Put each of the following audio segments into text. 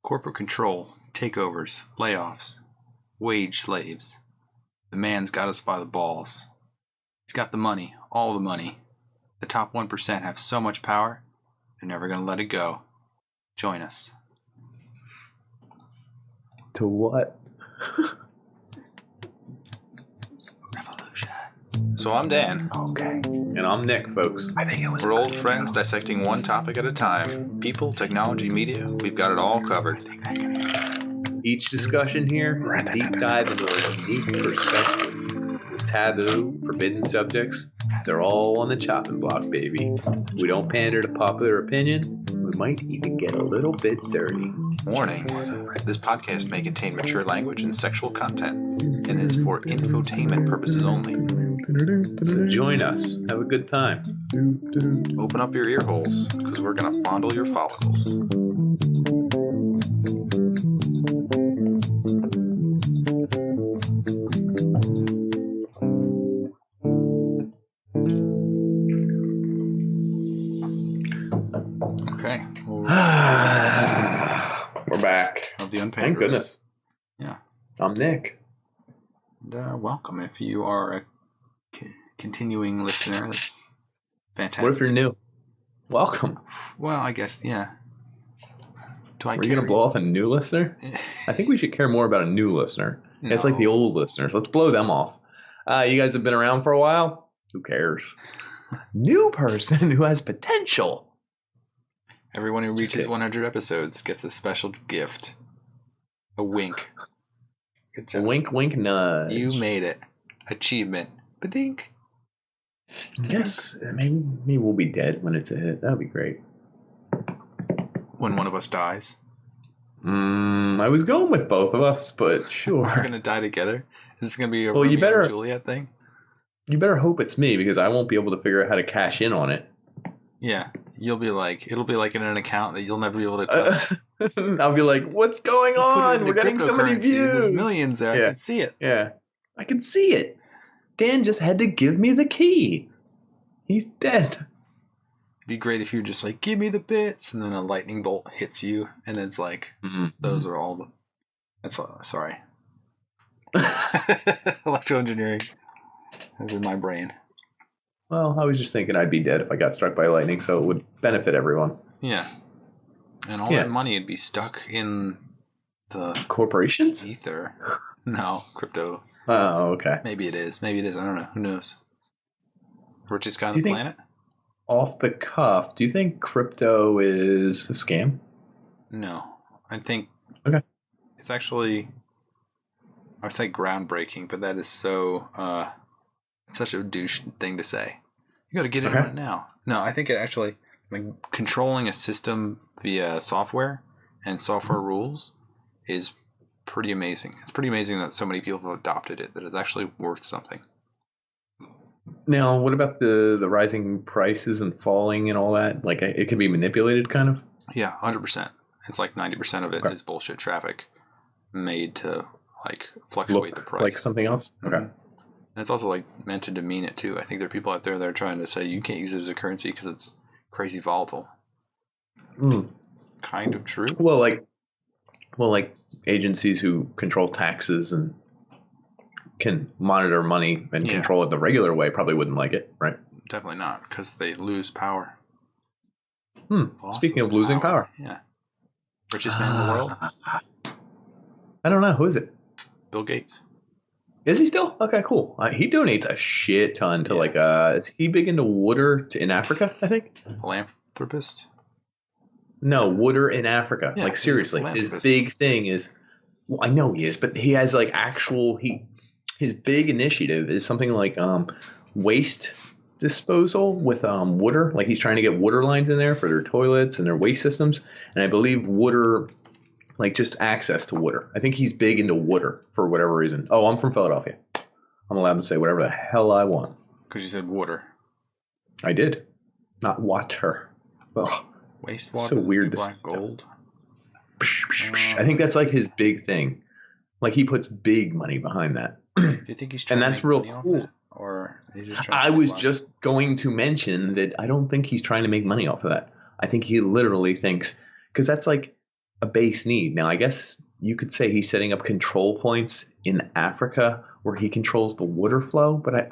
Corporate control, takeovers, layoffs, wage slaves. The man's got us by the balls. He's got the money, all the money. The top 1% have so much power, they're never going to let it go. Join us. To what? Revolution. So I'm Dan. Okay. And I'm Nick, folks. I think it was. We're old friends dissecting one topic at a time. People, technology, media, we've got it all covered. Each discussion here is a deep dive into a unique perspective. With taboo, forbidden subjects, they're all on the chopping block, baby. We don't pander to popular opinion. We might even get a little bit dirty. Warning, this podcast may contain mature language and sexual content and is for infotainment purposes only. So join us. Have a good time. Open up your ear holes, because we're going to fondle your follicles. Okay. We're back. Of the UnP. Thank goodness. Yeah. I'm Nick. And, welcome if you are a continuing listener. That's fantastic. What if you're new? Welcome. Well, I guess, yeah. Are you going to blow off a new listener? I think we should care more about a new listener. No. It's like the old listeners. Let's blow them off. You guys have been around for a while? Who cares? New person who has potential. Everyone who reaches 100 episodes gets a special gift. A wink. Good A job. wink, wink, nudge. You made it. Achievement. Badink. Yes. Maybe we'll be dead when it's a hit. That would be great. When one of us dies. I was going with both of us, but sure. We're going to die together? Is this going to be a Well, you Romeo better- and Juliet thing? You better hope it's me because I won't be able to figure out how to cash in on it. Yeah. It'll be like in an account that you'll never be able to touch. I'll be like, what's going You put it on? into We're getting so many cryptocurrency, There's views. millions there. Yeah. I can see it. Yeah. I can see it. Dan just had to give me the key. He's dead. It'd be great if you were just like, give me the bits, and then a lightning bolt hits you, and it's like, those are all the... That's sorry. Electroengineering is in my brain. Well, I was just thinking I'd be dead if I got struck by lightning, so it would benefit everyone. Yeah. And all that money would be stuck in the Corporations? ether. No, crypto. Oh, okay. Maybe it is. Maybe it is. I don't know. Who knows? Richest guy on Do the you think- planet? Off the cuff, do you think crypto is a scam? No. I think it's actually, I would say groundbreaking, but that is so, it's such a douche thing to say. You got to get in on it now. No, I think it actually, like, controlling a system via software and software rules is pretty amazing. It's pretty amazing that so many people have adopted it, that it's actually worth something. Now, what about the rising prices and falling and all that? Like, it can be manipulated, kind of? Yeah, 100%. It's like 90% of it is bullshit traffic made to, like, fluctuate the price. Like something else? Okay. And it's also, like, meant to demean it, too. I think there are people out there that are trying to say you can't use it as a currency because it's crazy volatile. It's kind of true. Well, like agencies who control taxes and can monitor money and control it the regular way probably wouldn't like it, right? Definitely not, because they lose power. Speaking of losing power. Yeah. Richest man in the world? I don't know. Who is it? Bill Gates. Is he still? Okay, cool. He donates a shit ton to is he big into water in Africa, I think? Philanthropist? No, water in Africa. Yeah, Like, seriously. he's a His philanthropist. big thing is, well, I know he is, but he has like his big initiative is something like waste disposal with water. Like, he's trying to get water lines in there for their toilets and their waste systems. And I believe water, like just access to water. I think he's big into water for whatever reason. Oh, I'm from Philadelphia. I'm allowed to say whatever the hell I want. Because you said water. I did. Not water. Ugh. Wastewater? So weird to Black say. gold? I think that's like his big thing. Like, he puts big money behind that. Do you think he's trying And that's to make real money off cool. that? Or he's just trying to I save was money? just going to mention that I don't think he's trying to make money off of that. I think he literally thinks, because that's like a base need. Now, I guess you could say he's setting up control points in Africa where he controls the water flow, but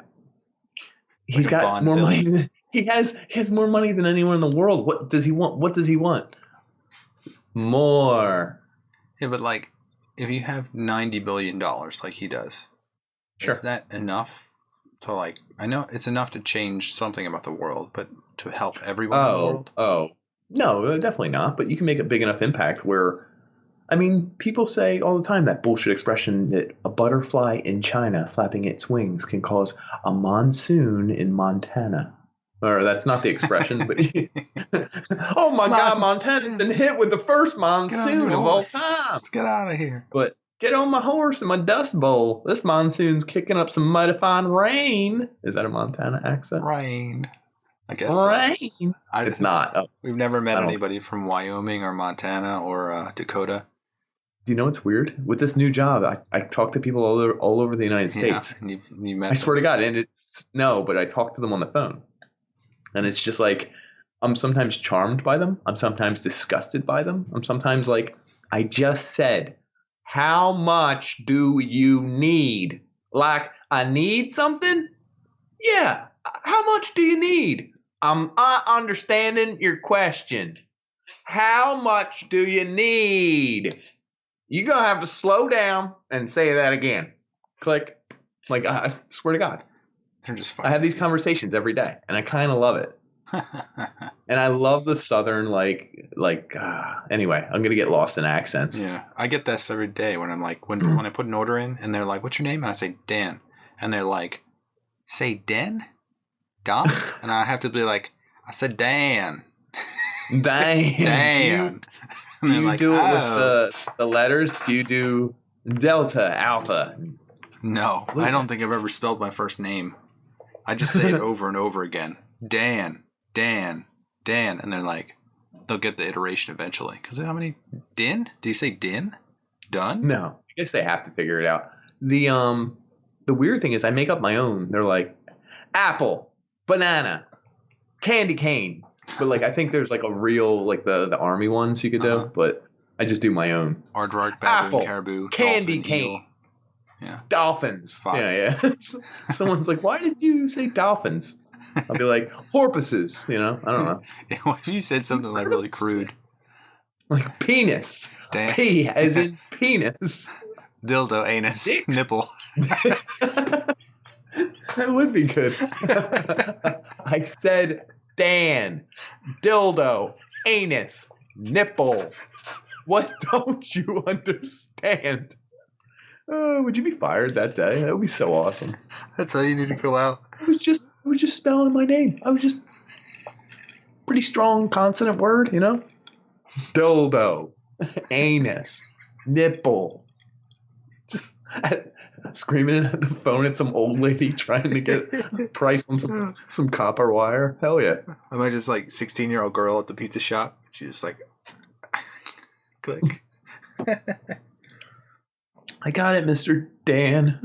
he's got more money than he has more money than anyone in the world. What does he want? What does he want? More. Yeah, but like, if you have $90 billion like he does, sure. Is that enough to like, I know it's enough to change something about the world, but to help everyone in the world? Oh, no, definitely not. But you can make a big enough impact where, I mean, people say all the time that bullshit expression that a butterfly in China flapping its wings can cause a monsoon in Montana. Or that's not the expression, but oh my God, Montana's been hit with the first monsoon of all time. Let's get out of here. But get on my horse and my dust bowl. This monsoon's kicking up some mighty fine rain. Is that a Montana accent? Rain. I guess. Rain. It's not. Oh, we've never met anybody from Wyoming or Montana or Dakota. Do you know what's weird? With this new job, I talk to people all over the United States. And you met I swear to God, and but I talk to them on the phone. And it's just like, I'm sometimes charmed by them. I'm sometimes disgusted by them. I'm sometimes like, I just said, how much do you need? Like, I need something? Yeah. How much do you need? I'm understanding your question. How much do you need? You're going to have to slow down and say that again. Click. Like, I swear to God. They're just I have these conversations every day, and I kind of love it. And I love the Southern, anyway, I'm going to get lost in accents. Yeah, I get this every day when I'm like, when I put an order in, and they're like, what's your name? And I say, Dan. And they're like, say Den? Don? And I have to be like, I said Dan. Dan. Do you do it with the letters? Do you do Delta, Alpha? No, I don't think I've ever spelled my first name. I just say it over and over again. Dan, Dan, Dan. And they're like, they'll get the iteration eventually. Because how many? Din? Do you say din? Done? No. I guess they have to figure it out. The weird thing is I make up my own. They're like, apple, banana, candy cane. But like, I think there's like a real, like the army ones you could do. But I just do my own. Aardvark, baboon, apple, caribou, candy dolphin, cane. eel. Yeah. Dolphins. Fox. Yeah. Someone's like, why did you say dolphins? I'll be like, porpoises, I don't know. What if you said something like really crude? Like penis. Damn. P as in penis. Dildo, anus, Dicks. nipple. That would be good. I said Dan, dildo, anus, nipple. What don't you understand? Would you be fired that day? That would be so awesome. That's how you need to go out. I was just spelling my name. I was just pretty strong consonant word, Dildo, anus, nipple. Just screaming at the phone at some old lady trying to get a price on some copper wire. Hell yeah. I might just 16-year-old girl at the pizza shop. She's just like, click. I got it, Mr. Dan.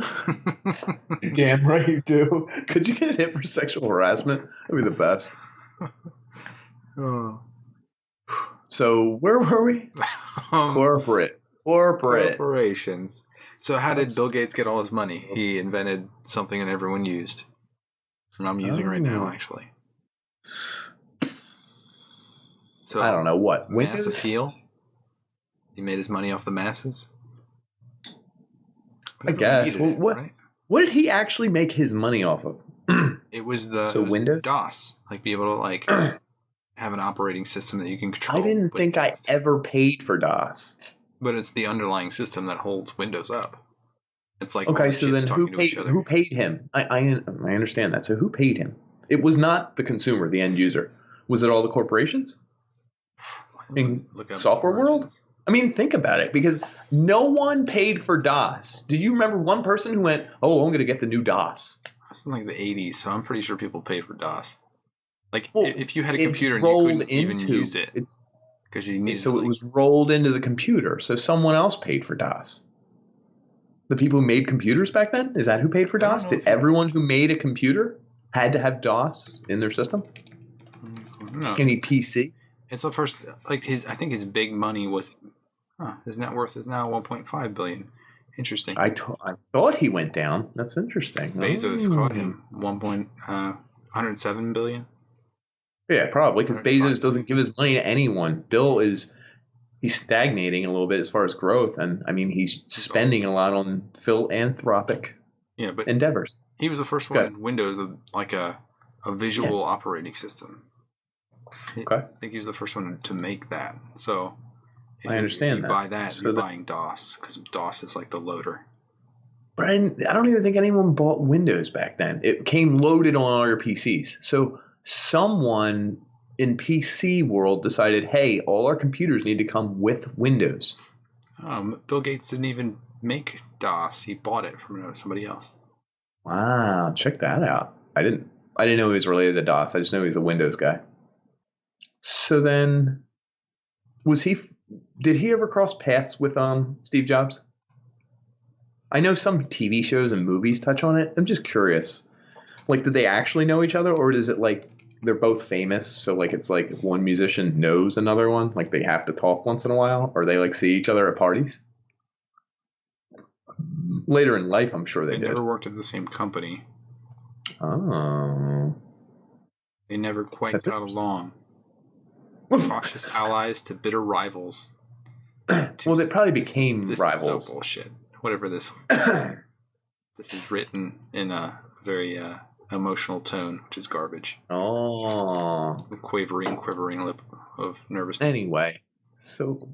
Damn right you do. Could you get hit for sexual harassment? That'd be the best. Oh. So where were we? Corporate. Corporations. So how did Bill Gates get all his money? He invented something that everyone used. And I'm using right now, actually. So I don't know what. Mass appeal? He made his money off the masses? I guess. Well, what did he actually make his money off of? It was Windows? DOS. Be able to have an operating system that you can control. I didn't think I ever paid for DOS. But it's the underlying system that holds Windows up. It's like okay, so then who paid him? I understand that. So who paid him? It was not the consumer, the end user. Was it all the corporations? In software world? I mean, think about it, because no one paid for DOS. Do you remember one person who went, "Oh, I'm going to get the new DOS"? It was the 80s, so I'm pretty sure people paid for DOS. If you had a computer and you couldn't even use it, because you needed. So it was rolled into the computer. So someone else paid for DOS. The people who made computers back then? Is that who paid for DOS? Did everyone who made a computer had to have DOS in their system? No. Any PC? It's the first. I think his big money was His net worth is now 1.5 billion. Interesting. I thought he went down. That's interesting. Bezos caught him 107 billion. Yeah, probably because Bezos doesn't give his money to anyone. Bill he's stagnating a little bit as far as growth, and I mean he's spending a lot on philanthropic endeavors. He was the first one in Windows, like a visual operating system. I think he was the first one to make that. So I understand if you buy that, you're buying DOS, because DOS is like the loader. Brian, I don't even think anyone bought Windows back then. It came loaded on all your PCs. So someone in PC world decided, hey, all our computers need to come with Windows. Bill Gates didn't even make DOS. He bought it from somebody else. Wow, check that out. I didn't know he was related to DOS. I just know he's a Windows guy. So then, did he ever cross paths with Steve Jobs? I know some TV shows and movies touch on it. I'm just curious. Like, did they actually know each other, or is it like they're both famous, so like it's like one musician knows another one, like they have to talk once in a while, or they like see each other at parties? Later in life, I'm sure they did. Never worked at the same company. Oh. They never quite got along. Cautious allies to bitter rivals. Well, they probably became rivals. This is so bullshit. Whatever this this is written in a very emotional tone, which is garbage. Oh. A quivering lip of nervousness. Anyway, so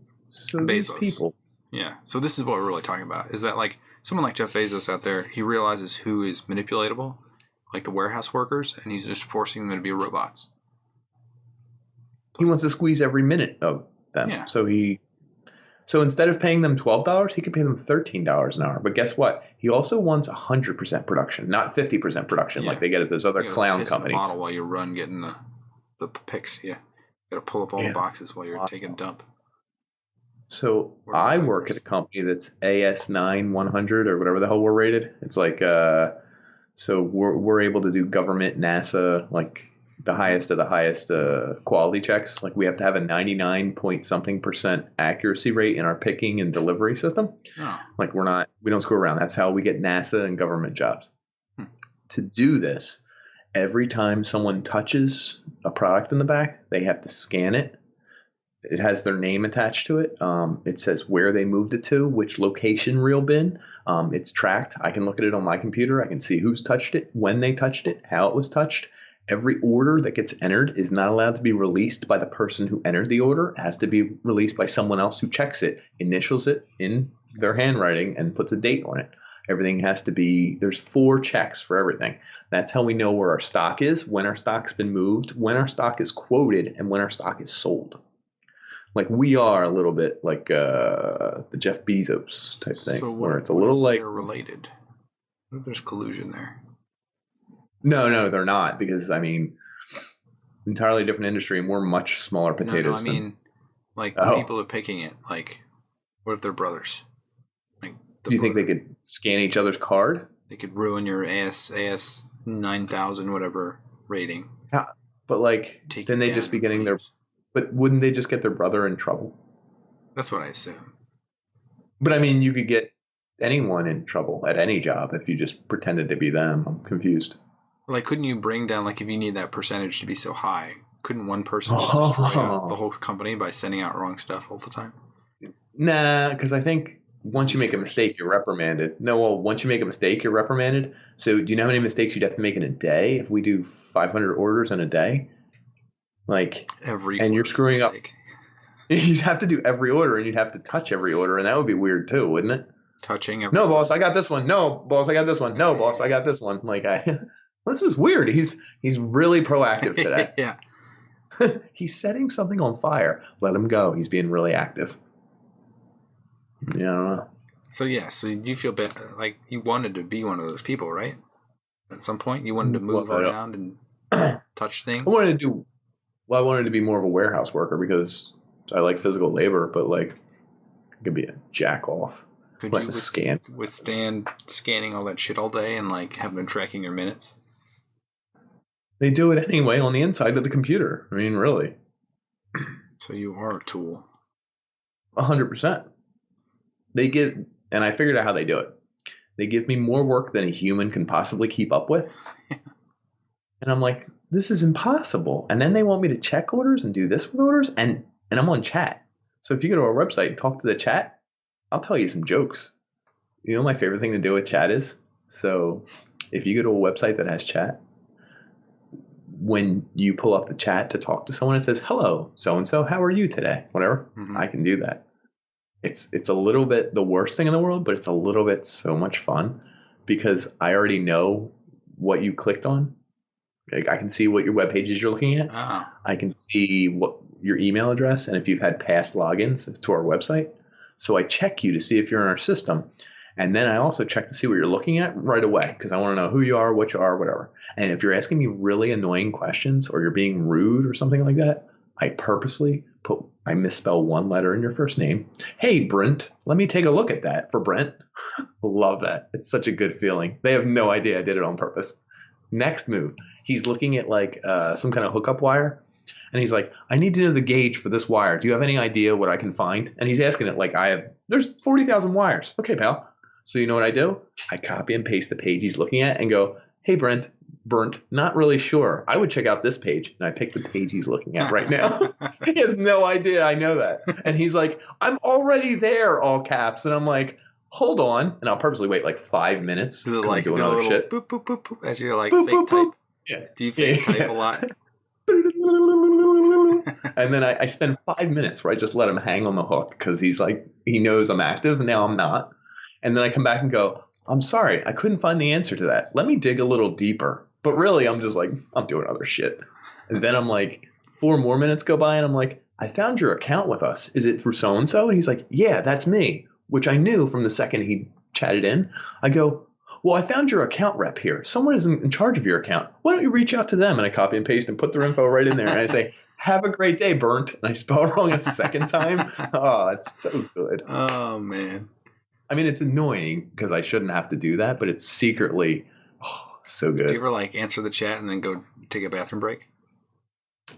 these people. Yeah. So this is what we're really talking about. Is that like someone like Jeff Bezos out there, he realizes who is manipulatable, like the warehouse workers, and he's just forcing them to be robots. He wants to squeeze every minute of them. Yeah. So instead of paying them $12, he could pay them $13 an hour. But guess what? He also wants 100% production, not 50% production like they get at those other clown companies. Bottle while you run getting the picks. Yeah, you got to pull up all the boxes while you're taking a dump. So I work at a company that's AS9 100 or whatever the hell we're rated. It's like so we're able to do government, NASA, like the highest of the highest quality checks. Like we have to have a 99% accuracy rate in our picking and delivery system. Oh. Like we don't screw around. That's how we get NASA and government jobs. To do this, every time someone touches a product in the back, they have to scan it. It has their name attached to it. It says where they moved it to, which location reel bin. It's tracked. I can look at it on my computer. I can see who's touched it, when they touched it, how it was touched. Every order that gets entered is not allowed to be released by the person who entered the order. It has to be released by someone else who checks it, initials it in their handwriting, and puts a date on it. Everything has to be, there's 4 checks for everything. That's how we know where our stock is, when our stock's been moved, when our stock is quoted, and when our stock is sold. Like we are a little bit like the Jeff Bezos type thing, so where it's a little like they're related. What if there's collusion there? No, they're not, because I mean, entirely different industry, and we're much smaller potatoes. No, I mean, like the people are picking it. Like, what if they're brothers? Like, do you think they could scan each other's card? They could ruin your AS 9000 whatever rating. Yeah, but like, then they just be getting their. But wouldn't they just get their brother in trouble? That's what I assume. But I mean, you could get anyone in trouble at any job if you just pretended to be them. I'm confused. Like, couldn't you bring down, like, if you need that percentage to be so high, couldn't one person just destroy the whole company by sending out wrong stuff all the time? Nah, because I think once you make a mistake, you're reprimanded. No, well, once you make a mistake, you're reprimanded. So do you know how many mistakes you'd have to make in a day if we do 500 orders in a day? Like, and you're screwing up. You'd have to do every order, and you'd have to touch every order, and that would be weird too, wouldn't it? Touching every No, boss, I got this one. No, boss, I got this one. No, boss, I got this one. Like, this is weird. He's really proactive today. Yeah. He's setting something on fire. Let him go. He's being really active. Yeah, I don't know. So you feel like you wanted to be one of those people, right? At some point, you wanted to move around and touch things. I wanted to be more of a warehouse worker because I like physical labor, but like I could be a jackoff. Could you withstand scanning all that shit all day and like have them tracking your minutes? They do it anyway on the inside of the computer. I mean, really. So you are a tool. 100%. and I figured out how they do it. They give me more work than a human can possibly keep up with. And I'm like, this is impossible. And then they want me to check orders and do this with orders. And I'm on chat. So if you go to our website and talk to the chat, I'll tell you some jokes. You know what my favorite thing to do with chat is? So if you go to a website that has chat, when you pull up the chat to talk to someone, it says, hello, so-and-so, how are you today? Whatever. Mm-hmm. I can do that. It's a little bit the worst thing in the world, but it's a little bit so much fun because I already know what you clicked on. Like, I can see what your web pages you're looking at. Oh. I can see what your email address and if you've had past logins to our website. So I check you to see if you're in our system. And then I also check to see what you're looking at right away because I want to know who you are, what you are, whatever. And if you're asking me really annoying questions or you're being rude or something like that, I purposely I misspell one letter in your first name. Hey, Brent, let me take a look at that for Brent. Love that. It's such a good feeling. They have no idea I did it on purpose. Next move. He's looking at like some kind of hookup wire. And he's like, I need to know the gauge for this wire. Do you have any idea what I can find? And he's asking it like there's 40,000 wires. Okay, pal. So you know what I do? I copy and paste the page he's looking at and go, hey, Brent, not really sure. I would check out this page. And I pick the page he's looking at right now. He has no idea I know that. And he's like, I'm already there, all caps. And I'm like, hold on. And I'll purposely wait like 5 minutes. Does it like do a little shit. Boop, boop, boop, boop, as you're like boop, fake boop, type? Boop. Yeah. Do you fake type a lot? And then I spend 5 minutes where I just let him hang on the hook because he's like, he knows I'm active. And now I'm not. And then I come back and go, I'm sorry, I couldn't find the answer to that. Let me dig a little deeper. But really, I'm just like, I'm doing other shit. And then I'm like, 4 more minutes go by and I'm like, I found your account with us. Is it through so-and-so? And he's like, yeah, that's me, which I knew from the second he chatted in. I go, well, I found your account rep here. Someone is in charge of your account. Why don't you reach out to them? And I copy and paste and put their info right in there. And I say, have a great day, Brent. And I spell it wrong a second time. Oh, it's so good. Oh, man. I mean, it's annoying because I shouldn't have to do that, but it's secretly so good. Do you ever like answer the chat and then go take a bathroom break?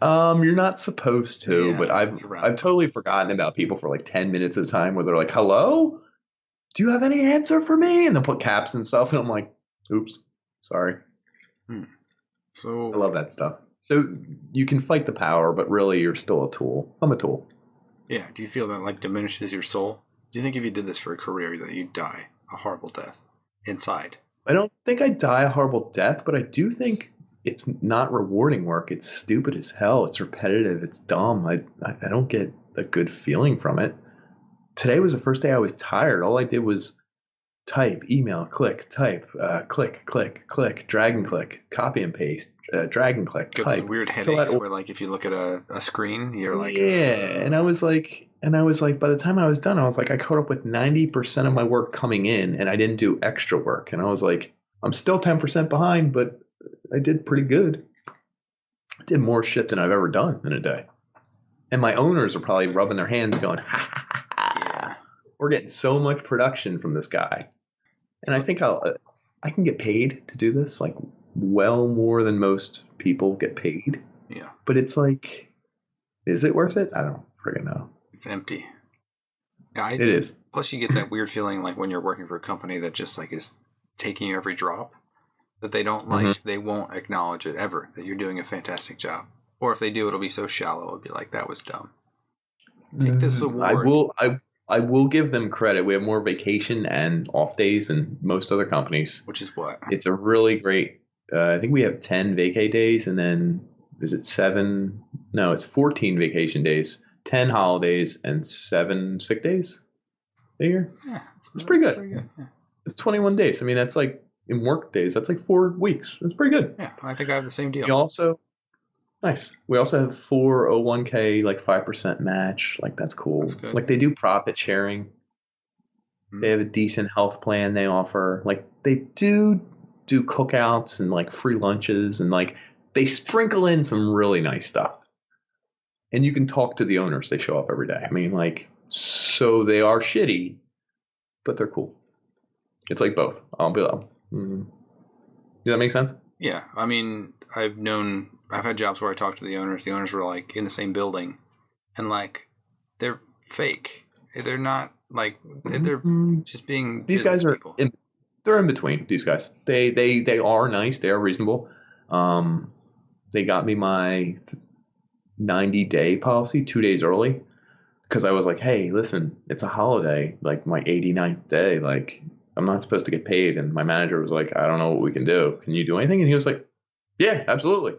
You're not supposed to, but I've totally forgotten about people for like 10 minutes at a time where they're like, hello? Do you have any answer for me? And they'll put caps and stuff. And I'm like, oops, sorry. So I love that stuff. So you can fight the power, but really you're still a tool. I'm a tool. Yeah. Do you feel that like diminishes your soul? Do you think if you did this for a career that you'd die a horrible death inside? I don't think I'd die a horrible death, but I do think it's not rewarding work. It's stupid as hell. It's repetitive. It's dumb. I don't get a good feeling from it. Today was the first day I was tired. All I did was type, email, click, type, click, click, click, drag and click, copy and paste, drag and click, type. Those weird headaches where like if you look at a screen, you're like... Yeah, and I was like, by the time I was done, I was like, I caught up with 90% of my work coming in and I didn't do extra work. And I was like, I'm still 10% behind, but I did pretty good. I did more shit than I've ever done in a day. And my owners are probably rubbing their hands going, ha, ha, ha, ha. We're getting so much production from this guy. And I think I can get paid to do this, like well more than most people get paid. Yeah. But it's like, is it worth it? I don't friggin' know. It's empty. Yeah, it is. Plus you get that weird feeling like when you're working for a company that just like is taking every drop, that they don't like, they won't acknowledge it ever, that you're doing a fantastic job. Or if they do, it'll be so shallow, it'll be like, that was dumb. Take this award. I will give them credit. We have more vacation and off days than most other companies. Which is what? It's a really great, I think we have 10 vacay days and then, is it 7? No, it's 14 vacation days, 10 holidays, and 7 sick days a year. Yeah. It's pretty good. Yeah. It's 21 days. I mean, that's like, in work days, that's like 4 weeks. It's pretty good. Yeah, I think I have the same deal. Nice. We also have 401k, like 5% match. Like, that's cool. That's good. Like, they do profit sharing. They have a decent health plan they offer. Like, they do cookouts and like free lunches and like they sprinkle in some really nice stuff. And you can talk to the owners. They show up every day. I mean, like, so they are shitty, but they're cool. It's like both. I'll be like, does that make sense? Yeah. I mean, I've had jobs where I talked to the owners. The owners were like in the same building and like they're fake. They're not Like they're just being these guys are people. They're in between. These guys, they are nice. They are reasonable. They got me my 90-day policy 2 days early because I was like, hey, listen, it's a holiday, like my 89th day, like I'm not supposed to get paid. And my manager was like, I don't know what we can do. Can you do anything? And he was like, yeah, absolutely.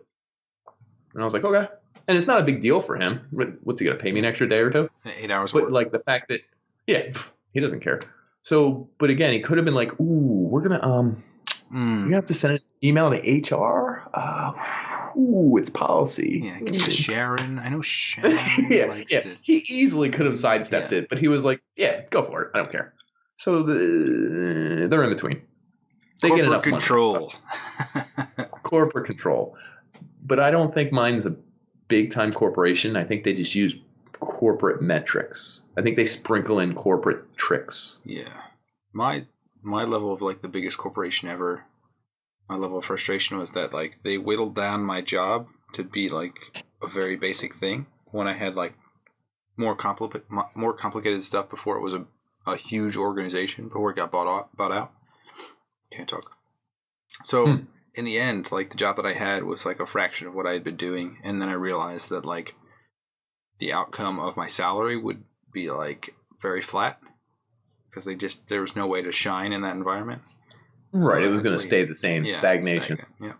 And I was like, okay. And it's not a big deal for him. What's he going to pay me an extra day or two? 8 hours. But like the fact that, yeah, he doesn't care. So, but again, he could have been like, ooh, we're going to, you have to send an email to HR. It's policy. Yeah, Sharon. I know Sharon. yeah. He easily could have sidestepped it, but he was like, yeah, go for it. I don't care. So they're in between. They Corporate get enough control. Corporate control. But I don't think mine's a big time corporation. I think they just use corporate metrics. I think they sprinkle in corporate tricks. Yeah. My level of like the biggest corporation ever, my level of frustration was that like they whittled down my job to be like a very basic thing when I had like more complicated stuff before it was a huge organization, before it got bought out. Can't talk. So in the end, like the job that I had was like a fraction of what I had been doing, and then I realized that like the outcome of my salary would be like very flat because there was no way to shine in that environment. Right, so it was going to stay the same, stagnation. Yeah.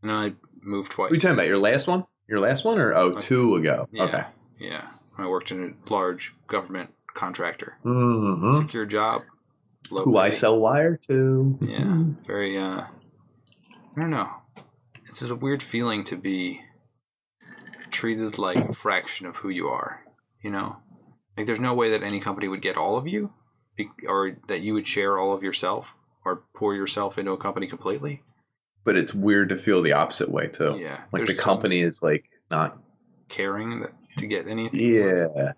And I moved twice. What are you talking about? Your last one? Your last one or 2 ago? Yeah, okay. Yeah. I worked in a large government contractor. Mm-hmm. Secure job. Who I sell wire to. Yeah. Very, I don't know. It's just a weird feeling to be treated like a fraction of who you are, you know? Like there's no way that any company would get all of you, or that you would share all of yourself or pour yourself into a company completely. But it's weird to feel the opposite way too. Yeah. Like the company is like not caring to get anything. Yeah.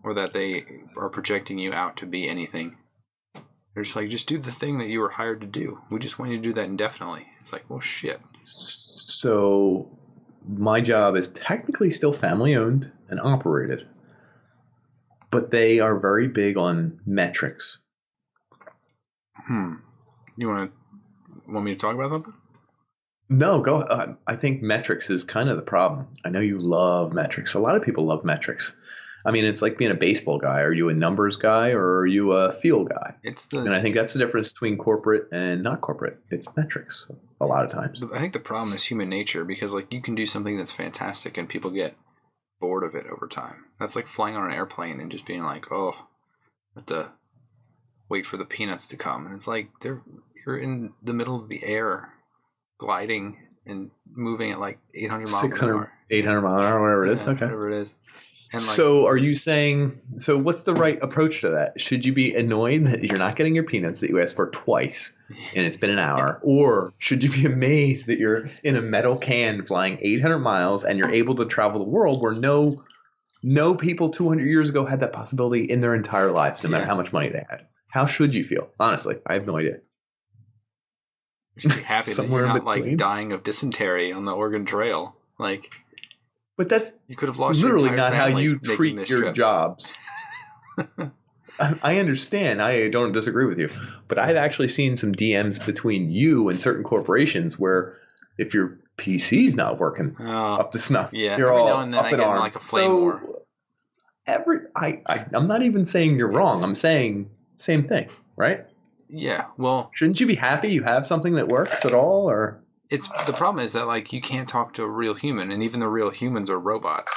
Or that they are projecting you out to be anything. They're just like, just do the thing that you were hired to do. We just want you to do that indefinitely. It's like, well, shit. So my job is technically still family owned and operated, but they are very big on metrics. You want me to talk about something? No, go. I think metrics is kind of the problem. I know you love metrics. A lot of people love metrics. I mean, it's like being a baseball guy. Are you a numbers guy or are you a feel guy? And I think that's the difference between corporate and not corporate. It's metrics a lot of times. I think the problem is human nature, because like you can do something that's fantastic and people get bored of it over time. That's like flying on an airplane and just being like, oh, I have to wait for the peanuts to come. And it's like you're in the middle of the air, gliding and moving at like 800 miles an hour. 800 miles an hour, whatever it is. Okay. Whatever it is. And like, so are you saying, so what's the right approach to that? Should you be annoyed that you're not getting your peanuts that you asked for twice and it's been an hour? Or should you be amazed that you're in a metal can flying 800 miles and you're able to travel the world where no people 200 years ago had that possibility in their entire lives, no matter how much money they had? How should you feel? Honestly, I have no idea. You should be happy that you're not like dying of dysentery on the Oregon Trail. Like, but that's you could have lost literally your not how you treat your trip. jobs. I understand. I don't disagree with you. But I've actually seen some DMs between you and certain corporations where if your PC's not working up to snuff, you're all up in arms. Like a flame war. I'm not even saying you're wrong. I'm saying same thing, right? Yeah. Well, shouldn't you be happy you have something that works at all, or? It's the problem is that like you can't talk to a real human, and even the real humans are robots.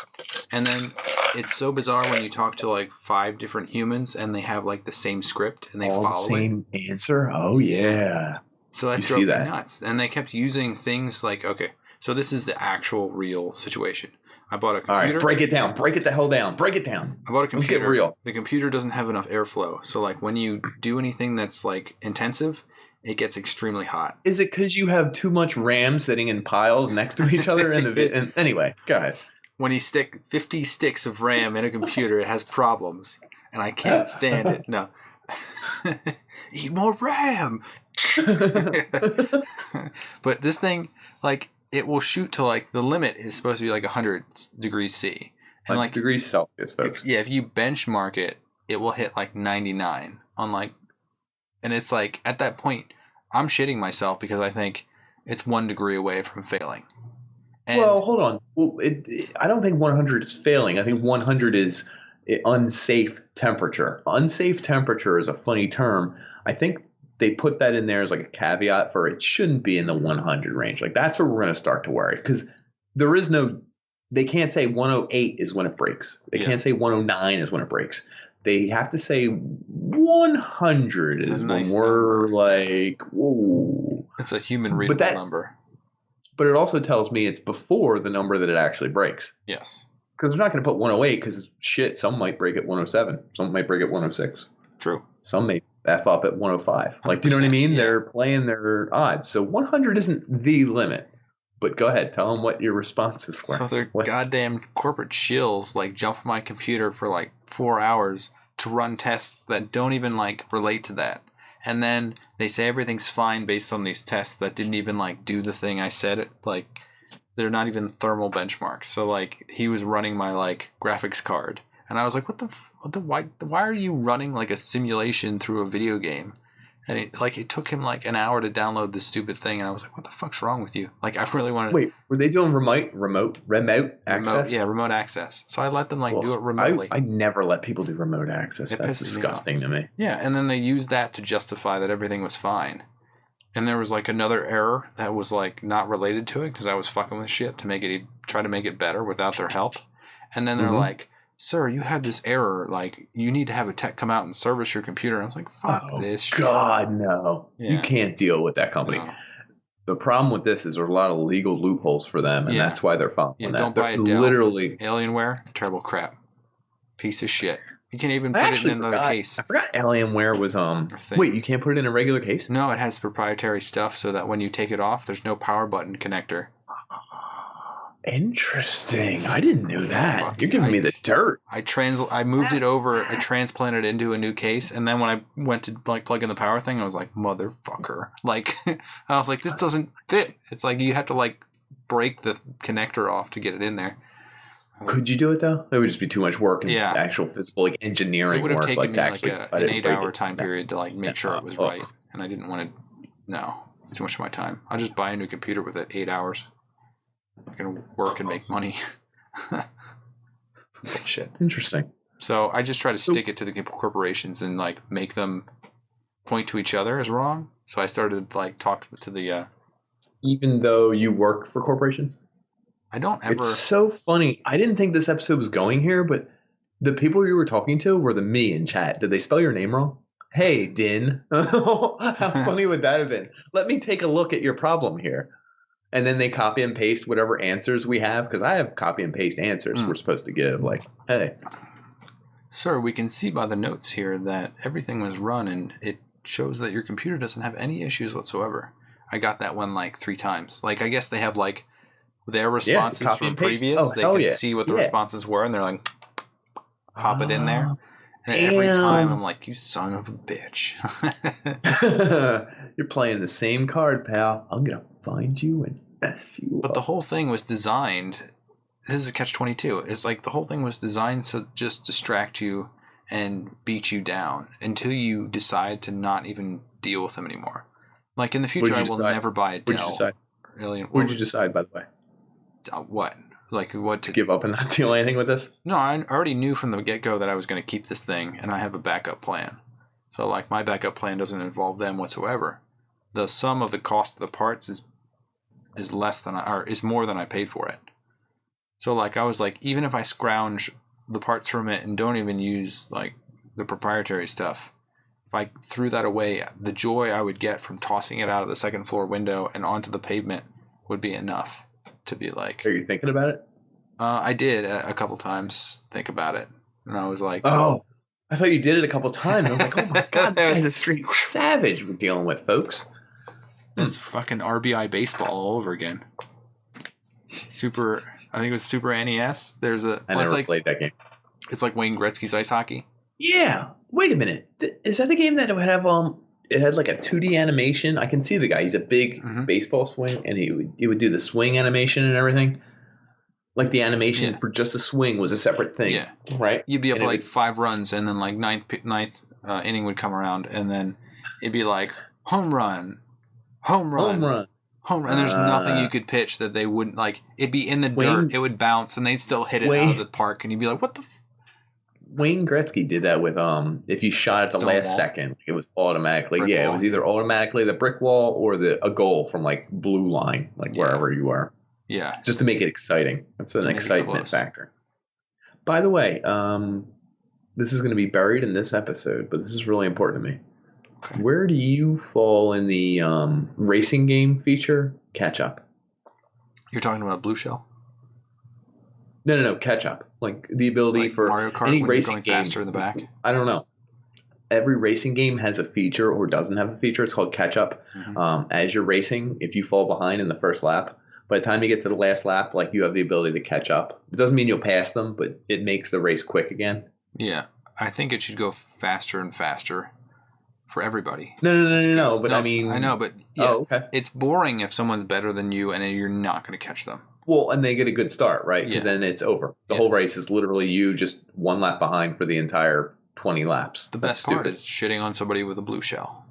And then it's so bizarre when you talk to like 5 different humans and they have like the same script and they all follow the same answer. Oh yeah. So that drove me nuts. And they kept using things like, okay, so this is the actual real situation. I bought a computer. All right, break it down. Break it the hell down. Break it down. I bought a computer. Let's get real. The computer doesn't have enough airflow. So like when you do anything that's like intensive, it gets extremely hot. Is it because you have too much RAM sitting in piles next to each other in the and anyway, go ahead. When you stick 50 sticks of RAM in a computer, it has problems, and I can't stand it. No. Eat more RAM. But this thing, like, it will shoot to like the limit is supposed to be like 100 degrees C. And like degrees Celsius, folks. If you benchmark it, it will hit like 99 on like, and it's like at that point I'm shitting myself because I think it's 1 degree away from failing. And well, hold on. Well, I don't think 100 is failing. I think 100 is unsafe temperature. Unsafe temperature is a funny term. I think they put that in there as like a caveat for it shouldn't be in the 100 range. Like that's where we're going to start to worry because there is no, they can't say 108 is when it breaks. They can't say 109 is when it breaks. They have to say 100 is when we're like, whoa. It's a human readable number. But it also tells me it's before the number that it actually breaks. Yes. Because they're not going to put 108 because shit, some might break at 107. Some might break at 106. True. Some may F up at 105. Like, do you know what I mean? Yeah. They're playing their odds. So 100 isn't the limit. But go ahead. Tell them what your responses were. So they're goddamn corporate shills like jump on my computer for like 4 hours to run tests that don't even like relate to that. And then they say everything's fine based on these tests that didn't even like do the thing I said it. Like they're not even thermal benchmarks. So like he was running my like graphics card, and I was like, why are you running like a simulation through a video game? And it took him like an hour to download this stupid thing, and I was like, what the fuck's wrong with you? Like I really wanted. Wait, were they doing remote access? Remote access. So I let them do it remotely. I never let people do remote access. That's disgusting to me. Yeah, and then they used that to justify that everything was fine. And there was like another error that was like not related to it because I was fucking with shit to try to make it better without their help. And then they're like, sir, you had this error. Like, you need to have a tech come out and service your computer. And I was like, fuck this shit. God, no. Yeah. You can't deal with that company. No. The problem with this is there's a lot of legal loopholes for them, and that's why they're following that. Don't buy a Dell. Literally. Alienware, terrible crap. Piece of shit. You can't even put it in another case. I forgot Alienware was wait, you can't put it in a regular case? No, it has proprietary stuff so that when you take it off, there's no power button connector. Interesting. I didn't know that. You're giving me the dirt. I moved it over. I transplanted it into a new case, and then when I went to like plug in the power thing, I was like, motherfucker. Like I was like, this doesn't fit. It's like you have to like break the connector off to get it in there. Could you do it though? It would just be too much work and actual physical like engineering. It would have work, taken like, me like an 8-hour time period to like make sure it was right, and I didn't want to. No, it's too much of my time. I'll just buy a new computer with it. 8 hours. I can work and make money. Bullshit. Interesting. So I just try to stick it to the corporations and like make them point to each other as wrong. So I started like talk to the. Even though you work for corporations, I don't ever. It's so funny. I didn't think this episode was going here, but the people you were talking to were the me in chat. Did they spell your name wrong? Hey, Din. How funny would that have been? Let me take a look at your problem here. And then they copy and paste whatever answers we have, because I have copy and paste answers we're supposed to give. Like, hey. Sir, we can see by the notes here that everything was run, and it shows that your computer doesn't have any issues whatsoever. I got that one like 3 times. Like, I guess they have like their responses from previous. They can see what the responses were, and they're like, pop it in there. And every time I'm like, you son of a bitch. You're playing the same card, pal. I'm going to find you and F you But the whole thing was designed, this is a catch-22. It's like the whole thing was designed to just distract you and beat you down until you decide to not even deal with them anymore. Like in the future, I will never buy a Dell. What did you decide, by the way? What? Like what to give up and not deal anything with this? No, I already knew from the get-go that I was going to keep this thing, and I have a backup plan. So like my backup plan doesn't involve them whatsoever. The sum of the cost of the parts is less than is more than I paid for it. So like I was like, even if I scrounge the parts from it and don't even use like the proprietary stuff, if I threw that away, the joy I would get from tossing it out of the second floor window and onto the pavement would be enough to be like. Are you thinking about it? I did a couple times think about it, and I was like, oh, I thought you did it a couple times. I was like, oh my god, this guy's a straight savage we're dealing with, folks. It's fucking RBI baseball all over again. I think it was Super NES. I never played that game. It's like Wayne Gretzky's ice hockey. Yeah. Wait a minute. Is that the game that would have it had like a 2D animation? I can see the guy. He's a big baseball swing, and he would do the swing animation and everything. Like the animation for just a swing was a separate thing. Yeah. Right? You'd be up like 5 runs, and then like ninth inning would come around, and then it'd be like home run, home run. And there's nothing you could pitch that they wouldn't like. It'd be in the dirt. It would bounce, and they'd still hit it out of the park, and you'd be like, "What the?" Wayne Gretzky did that with if you shot at the last second, it was automatically it was either automatically the brick wall or a goal from like blue line, like wherever you are. Yeah, just to make it exciting. That's an excitement factor. By the way, this is going to be buried in this episode, but this is really important to me. Okay. Where do you fall in the racing game feature catch up? You're talking about blue shell? No, catch up. Like the ability for Mario Kart, any when racing going game. Faster in the back. I don't know. Every racing game has a feature or doesn't have a feature. It's called catch up. Mm-hmm. As you're racing, if you fall behind in the first lap, by the time you get to the last lap, like you have the ability to catch up. It doesn't mean you'll pass them, but it makes the race quick again. Yeah, I think it should go faster and faster. For everybody. No. But I mean, I know, but okay. It's boring if someone's better than you and you're not going to catch them. Well, and they get a good start, right? Because then it's over. The whole race is literally you just one lap behind for the entire 20 laps. The best part is shitting on somebody with a blue shell,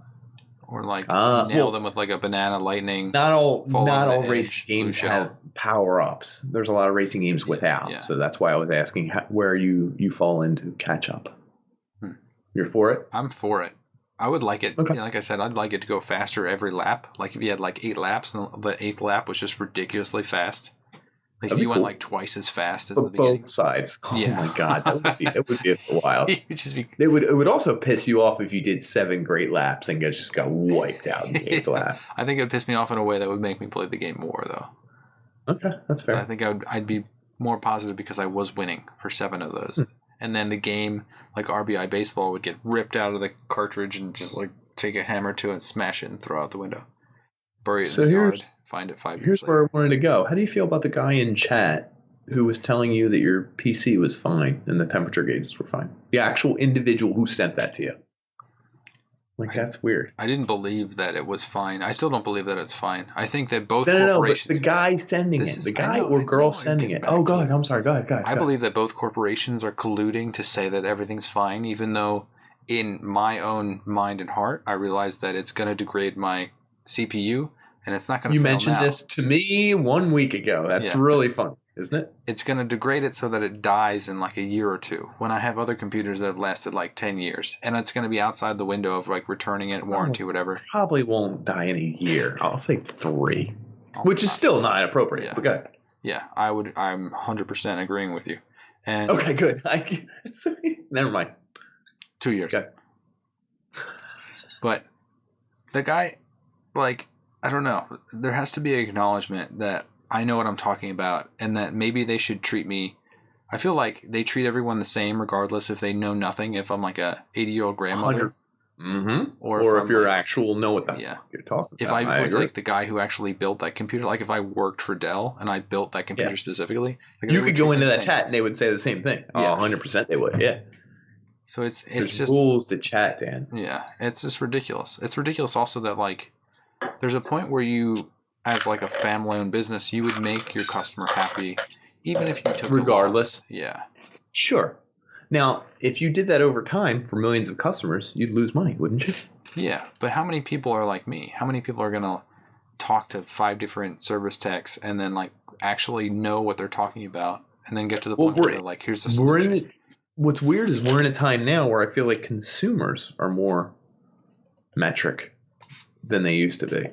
or like nail them with like a banana lightning. Not all racing games have power ups. There's a lot of racing games without. So that's why I was asking where you fall into catch up. You're for it? I'm for it. I would like it. Okay. Like I said, I'd like it to go faster every lap. Like if you had like 8 laps and the 8th lap was just ridiculously fast. Like if you went like twice as fast as the beginning. Both sides. Oh my god, that would be wild. It would also piss you off if you did 7 great laps and just got wiped out in the 8th lap. I think it would piss me off in a way that would make me play the game more, though. Okay, that's fair. So I think I'd be more positive because I was winning for 7 of those. And then the game, like RBI baseball, would get ripped out of the cartridge and just like take a hammer to it and smash it and throw out the window. Bury it in the yard, find it 5 years later. Here's where I wanted to go. How do you feel about the guy in chat who was telling you that your PC was fine and the temperature gauges were fine? The actual individual who sent that to you. Like, that's weird. I didn't believe that it was fine. I still don't believe that it's fine. I think that both corporations... No, but the guy sending it. The guy or girl sending it. Oh, God, I'm sorry. Go ahead. I believe that both corporations are colluding to say that everything's fine, even though in my own mind and heart, I realize that it's going to degrade my CPU, and it's not going to fail now. You mentioned this to me 1 week ago. That's really fun, isn't it? It's going to degrade it so that it dies in like a year or two, when I have other computers that have lasted like 10 years, and it's going to be outside the window of like returning it, warranty, whatever. Probably won't die in a year. I'll say 3, which is still not appropriate. Yeah. Okay. Yeah, I'm 100% agreeing with you. And okay, good. Never mind. 2 years. Okay. But the guy, like, I don't know. There has to be an acknowledgement that I know what I'm talking about, and that maybe they should treat me. I feel like they treat everyone the same, regardless if they know nothing. If I'm like a 80-year-old grandmother, or if you're actual know what the fuck you're talking about. If I was like the guy who actually built that computer, like if I worked for Dell and I built that computer specifically, like you could go into that chat and they would say the same thing. Oh, 100% they would. Yeah. So it's There's just rules to chat, Dan. Yeah, it's just ridiculous. It's ridiculous also that like there's a point where you, as like a family-owned business, you would make your customer happy, even if you took regardless. The loss. Yeah. Sure. Now, if you did that over time for millions of customers, you'd lose money, wouldn't you? Yeah, but how many people are like me? How many people are gonna talk to 5 different service techs and then like actually know what they're talking about, and then get to the point where they're like, "Here's the solution." What's weird is we're in a time now where I feel like consumers are more metric than they used to be.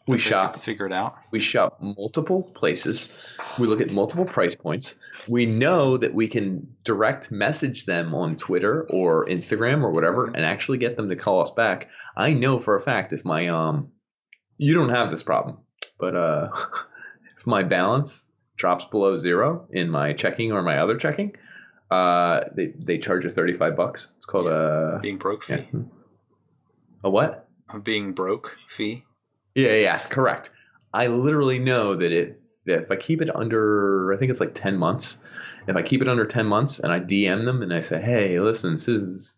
We shop, figure it out. We shop multiple places. We look at multiple price points. We know that we can direct message them on Twitter or Instagram or whatever and actually get them to call us back. I know for a fact if my you don't have this problem, but if my balance drops below 0 in my checking or my other checking, they charge you $35. It's called a being broke fee. Yeah. A what? A being broke fee. Yeah, yes, correct. I literally know that if I keep it under, I think it's like 10 months. If I keep it under 10 months and I DM them and I say, "Hey, listen, this is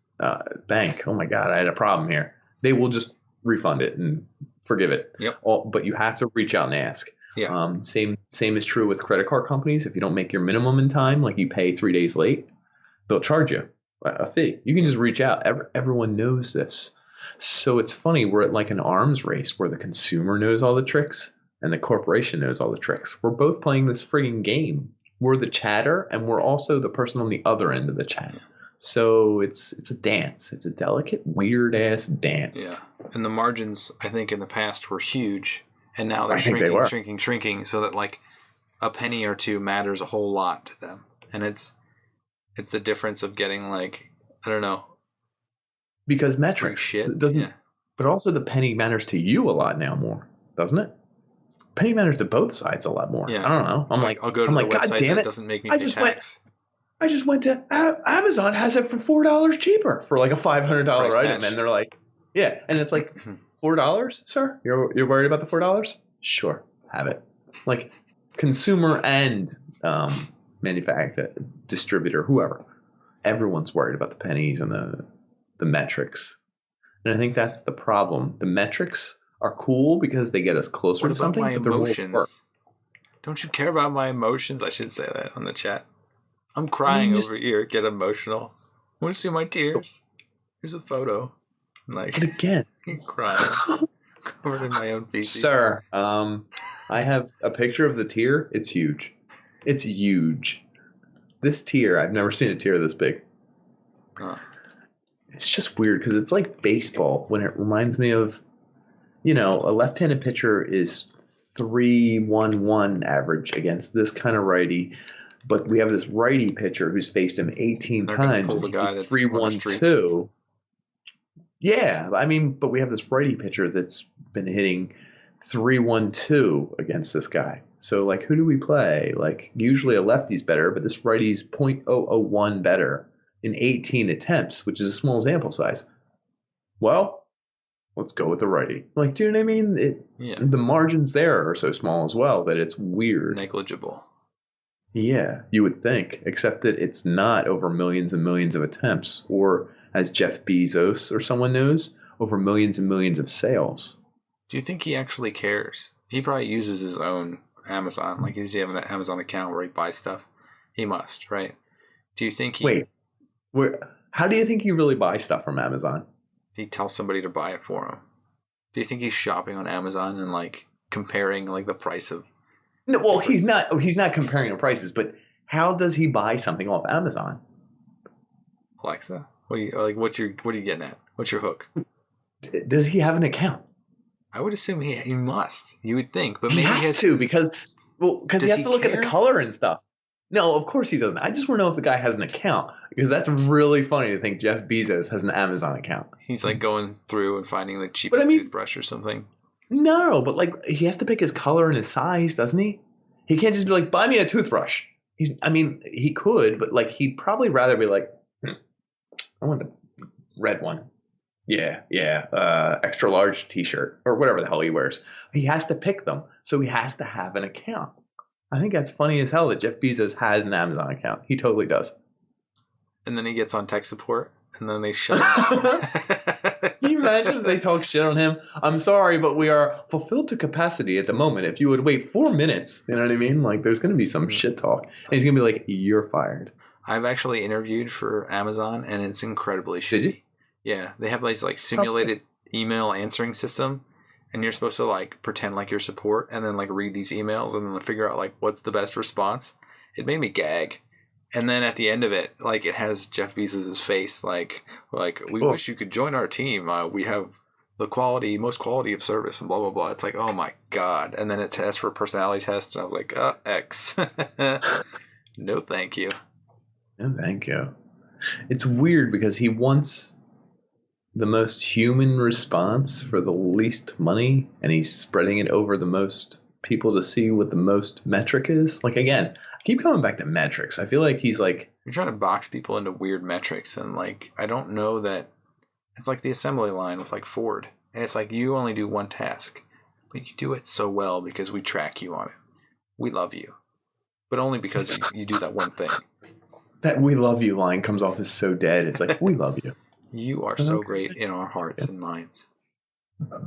bank. Oh my God, I had a problem here." They will just refund it and forgive it. Yep. But you have to reach out and ask. Yeah. Same is true with credit card companies. If you don't make your minimum in time, like you pay 3 days late, they'll charge you a fee. You can just reach out. Everyone knows this. So it's funny. We're at like an arms race where the consumer knows all the tricks and the corporation knows all the tricks. We're both playing this frigging game. We're the chatter, and we're also the person on the other end of the chat. So it's a dance. It's a delicate, weird ass dance. Yeah. And the margins, I think, in the past were huge, and now they're shrinking, so that like a penny or two matters a whole lot to them. And it's the difference of getting like, I don't know, because metrics shit doesn't. Yeah. But also the penny matters to you a lot now more, doesn't it? Penny matters to both sides a lot more. Yeah. I don't know. I'm like, I'll go to the website God damn that doesn't make me pay tax. I just went to Amazon has it for $4 cheaper for like a $500 item, and they're like, yeah, and it's like $4, sir. You're worried about the $4? Sure, have it. Like consumer and manufacturer, distributor, whoever, everyone's worried about the pennies and the metrics, and I think that's the problem. The metrics are cool because they get us closer to something. What about my emotions? Don't you care about my emotions? I should say that on the chat. I'm crying over here. Get emotional. Want to see my tears? Here's a photo. Like, but again, crying, covered in my own feces. Sir, I have a picture of the tear. It's huge. It's huge. This tear, I've never seen a tear this big. It's just weird because it's like baseball when it reminds me of, a left-handed pitcher is 3.11 average against this kind of righty. But we have this righty pitcher who's faced him 18 times. Pull the guy he's that's 3.12. Yeah, I mean, but we have this righty pitcher that's been hitting 3.12 against this guy. So, like, who do we play? Like, usually a lefty's better, but this righty's 0.001 better in 18 attempts, which is a small sample size. Well, let's go with the righty. Like, do you know what I mean? The margins there are so small as well that it's weird. Negligible. Yeah, you would think, except that it's not over millions and millions of attempts, or as Jeff Bezos or someone knows, over millions and millions of sales. Do you think he actually cares? He probably uses his own Amazon. Like, does he have an Amazon account where he buys stuff? He must, right? Do you think he... Wait, how do you think he really buys stuff from Amazon? He tells somebody to buy it for him. Do you think he's shopping on Amazon and, like, comparing, like, the price of... No, well, he's not comparing the prices, but how does he buy something off Amazon? Alexa, what are you getting at? What's your hook? Does he have an account? I would assume he must. You would think, but maybe he has to because he has to look at the color and stuff. No, of course he doesn't. I just want to know if the guy has an account because that's really funny to think Jeff Bezos has an Amazon account. He's like going through and finding the cheapest toothbrush or something. No, but like he has to pick his color and his size, doesn't he? He can't just be like, buy me a toothbrush. He could, but like he'd probably rather be like, I want the red one. Yeah. Extra large t-shirt or whatever the hell he wears. He has to pick them, so he has to have an account. I think that's funny as hell that Jeff Bezos has an Amazon account. He totally does. And then he gets on tech support, and then they shut him down. Can you imagine if they talk shit on him? I'm sorry, but we are fulfilled to capacity at the moment. If you would wait 4 minutes, you know what I mean? Like, there's going to be some shit talk. And he's going to be like, you're fired. I've actually interviewed for Amazon, and it's incredibly shitty. Did you? Yeah, they have this like simulated email answering system, and you're supposed to like pretend like you're support, and then like read these emails, and then figure out like what's the best response. It made me gag. And then at the end of it, like it has Jeff Bezos' face, like we wish you could join our team. We have the most quality of service, and blah blah blah. It's like, oh my god! And then it tests for a personality test, and I was like, X. No, thank you. No, thank you. It's weird because he wants the most human response for the least money, and he's spreading it over the most people to see what the most metric is. Like again. Keep coming back to metrics. I feel like he's like... You're trying to box people into weird metrics, and like, I don't know that... It's like the assembly line with like Ford. And it's like, you only do one task, but you do it so well because we track you on it. We love you. But only because you do that one thing. That we love you line comes off as so dead. It's like, we love you. You are so great in our hearts and minds. But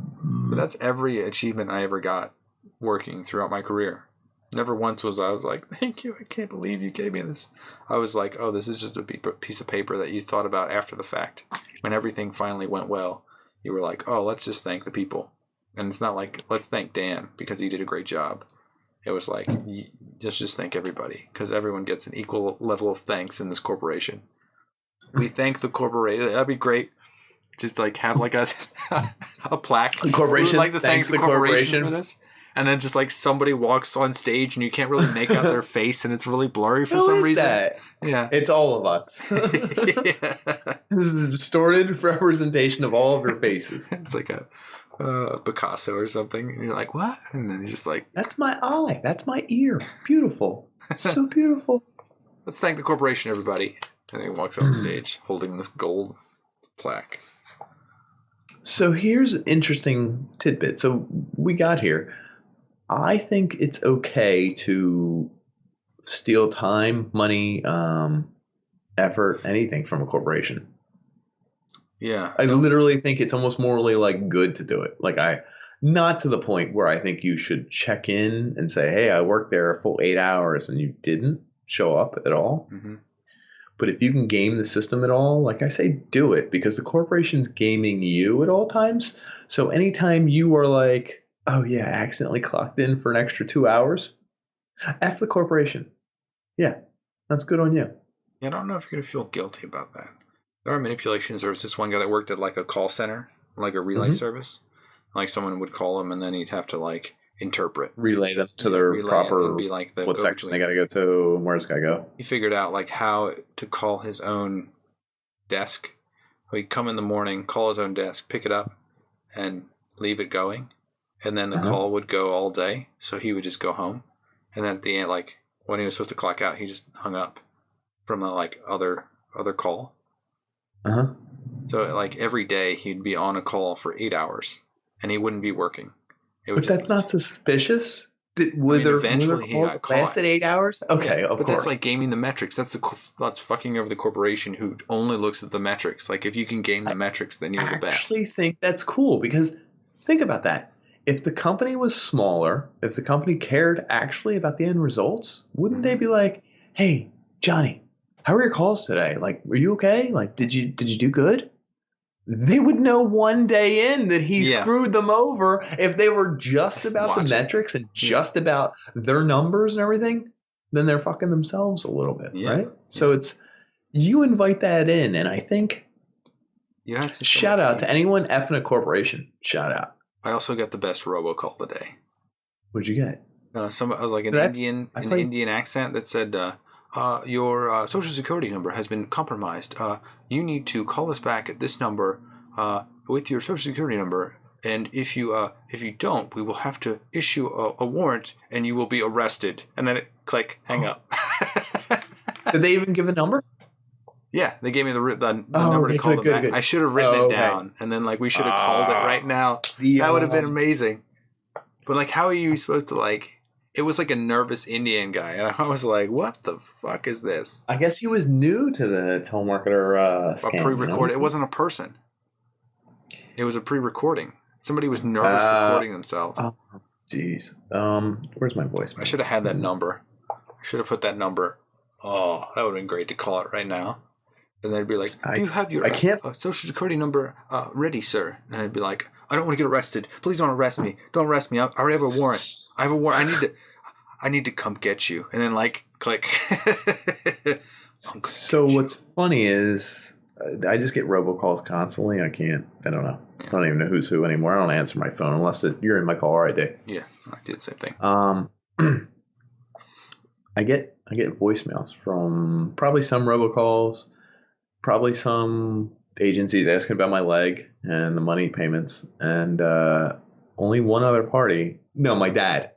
that's every achievement I ever got working throughout my career. Never once was I was like, thank you, I can't believe you gave me this. I was like, oh, this is just a piece of paper that you thought about after the fact. When everything finally went well, you were like, oh, let's just thank the people. And it's not like, let's thank Dan because he did a great job. It was like, let's just thank everybody because everyone gets an equal level of thanks in this corporation. We thank the corporation. That'd be great. Just like have like a plaque. The corporation like to thank the corporation for this. And then just like somebody walks on stage and you can't really make out their face and it's really blurry for some reason. That? Yeah. It's all of us. Yeah. This is a distorted representation of all of your faces. It's like a Picasso or something. And you're like, what? And then he's just like, that's my eye. That's my ear. Beautiful. So beautiful. Let's thank the corporation, everybody. And then he walks on stage holding this gold plaque. So here's an interesting tidbit. So we got here. I think it's okay to steal time, money, effort, anything from a corporation. Yeah. I literally think it's almost morally like good to do it. Like not to the point where I think you should check in and say, hey, I worked there a full 8 hours and you didn't show up at all. Mm-hmm. But if you can game the system at all, like I say, do it because the corporation's gaming you at all times. So anytime you are like, oh, yeah, I accidentally clocked in for an extra 2 hours. F the corporation. Yeah, that's good on you. Yeah, I don't know if you're going to feel guilty about that. There are manipulations. There was this one guy that worked at like a call center, like a relay service. Like someone would call him and then he'd have to like interpret. Relay them to their proper, be like what section they got to go to and where it's got to go. He figured out like how to call his own desk. He'd come in the morning, call his own desk, pick it up, and leave it going. And then the call would go all day, so he would just go home. And then at the end, like when he was supposed to clock out, he just hung up from the like other call. So like every day he'd be on a call for 8 hours, and he wouldn't be working. But that's not suspicious. Eventually he got caught. Lasted 8 hours. Okay, yeah, of course. But that's like gaming the metrics. That's fucking over the corporation who only looks at the metrics. Like if you can game the metrics, then you're the best. I actually think that's cool because think about that. If the company was smaller, if the company cared actually about the end results, wouldn't they be like, hey, Johnny, how are your calls today? Like, were you okay? Like, did you do good? They would know one day in that he screwed them over if they were just about the metrics and just about their numbers and everything. Then they're fucking themselves a little bit, right? So it's you invite that in, and I think you have to shout out to anyone effing a corporation. Shout out. I also got the best robocall today. What'd you get? I was like an Indian accent that said, your social security number has been compromised. You need to call us back at this number with your social security number. And if you don't, we will have to issue a warrant and you will be arrested. And then click, hang up. Did they even give a number? Yeah, they gave me the number to call them back. Good. I should have written it down, and then like we should have called it right now. That would have been amazing. But like, how are you supposed to like? It was like a nervous Indian guy, and I was like, "What the fuck is this?" I guess he was new to the telemarketer scam. A pre-recorded. It wasn't a person. It was a pre-recording. Somebody was nervous recording themselves. Oh, jeez. Where's my voice? I should have had that number. I should have put that number. Oh, that would have been great to call it right now. And they'd be like, do you have your social security number ready, sir? And I'd be like, I don't want to get arrested. Please don't arrest me. Don't arrest me. I already have a warrant. I have a warrant. I need to come get you. And then like, click. So what's funny is I just get robocalls constantly. I don't know. Yeah. I don't even know who's who anymore. I don't answer my phone unless you're in my caller ID. Yeah, I did the same thing. I get voicemails from probably some robocalls, probably some agencies asking about my leg and the money payments, and only one other party. No, my dad.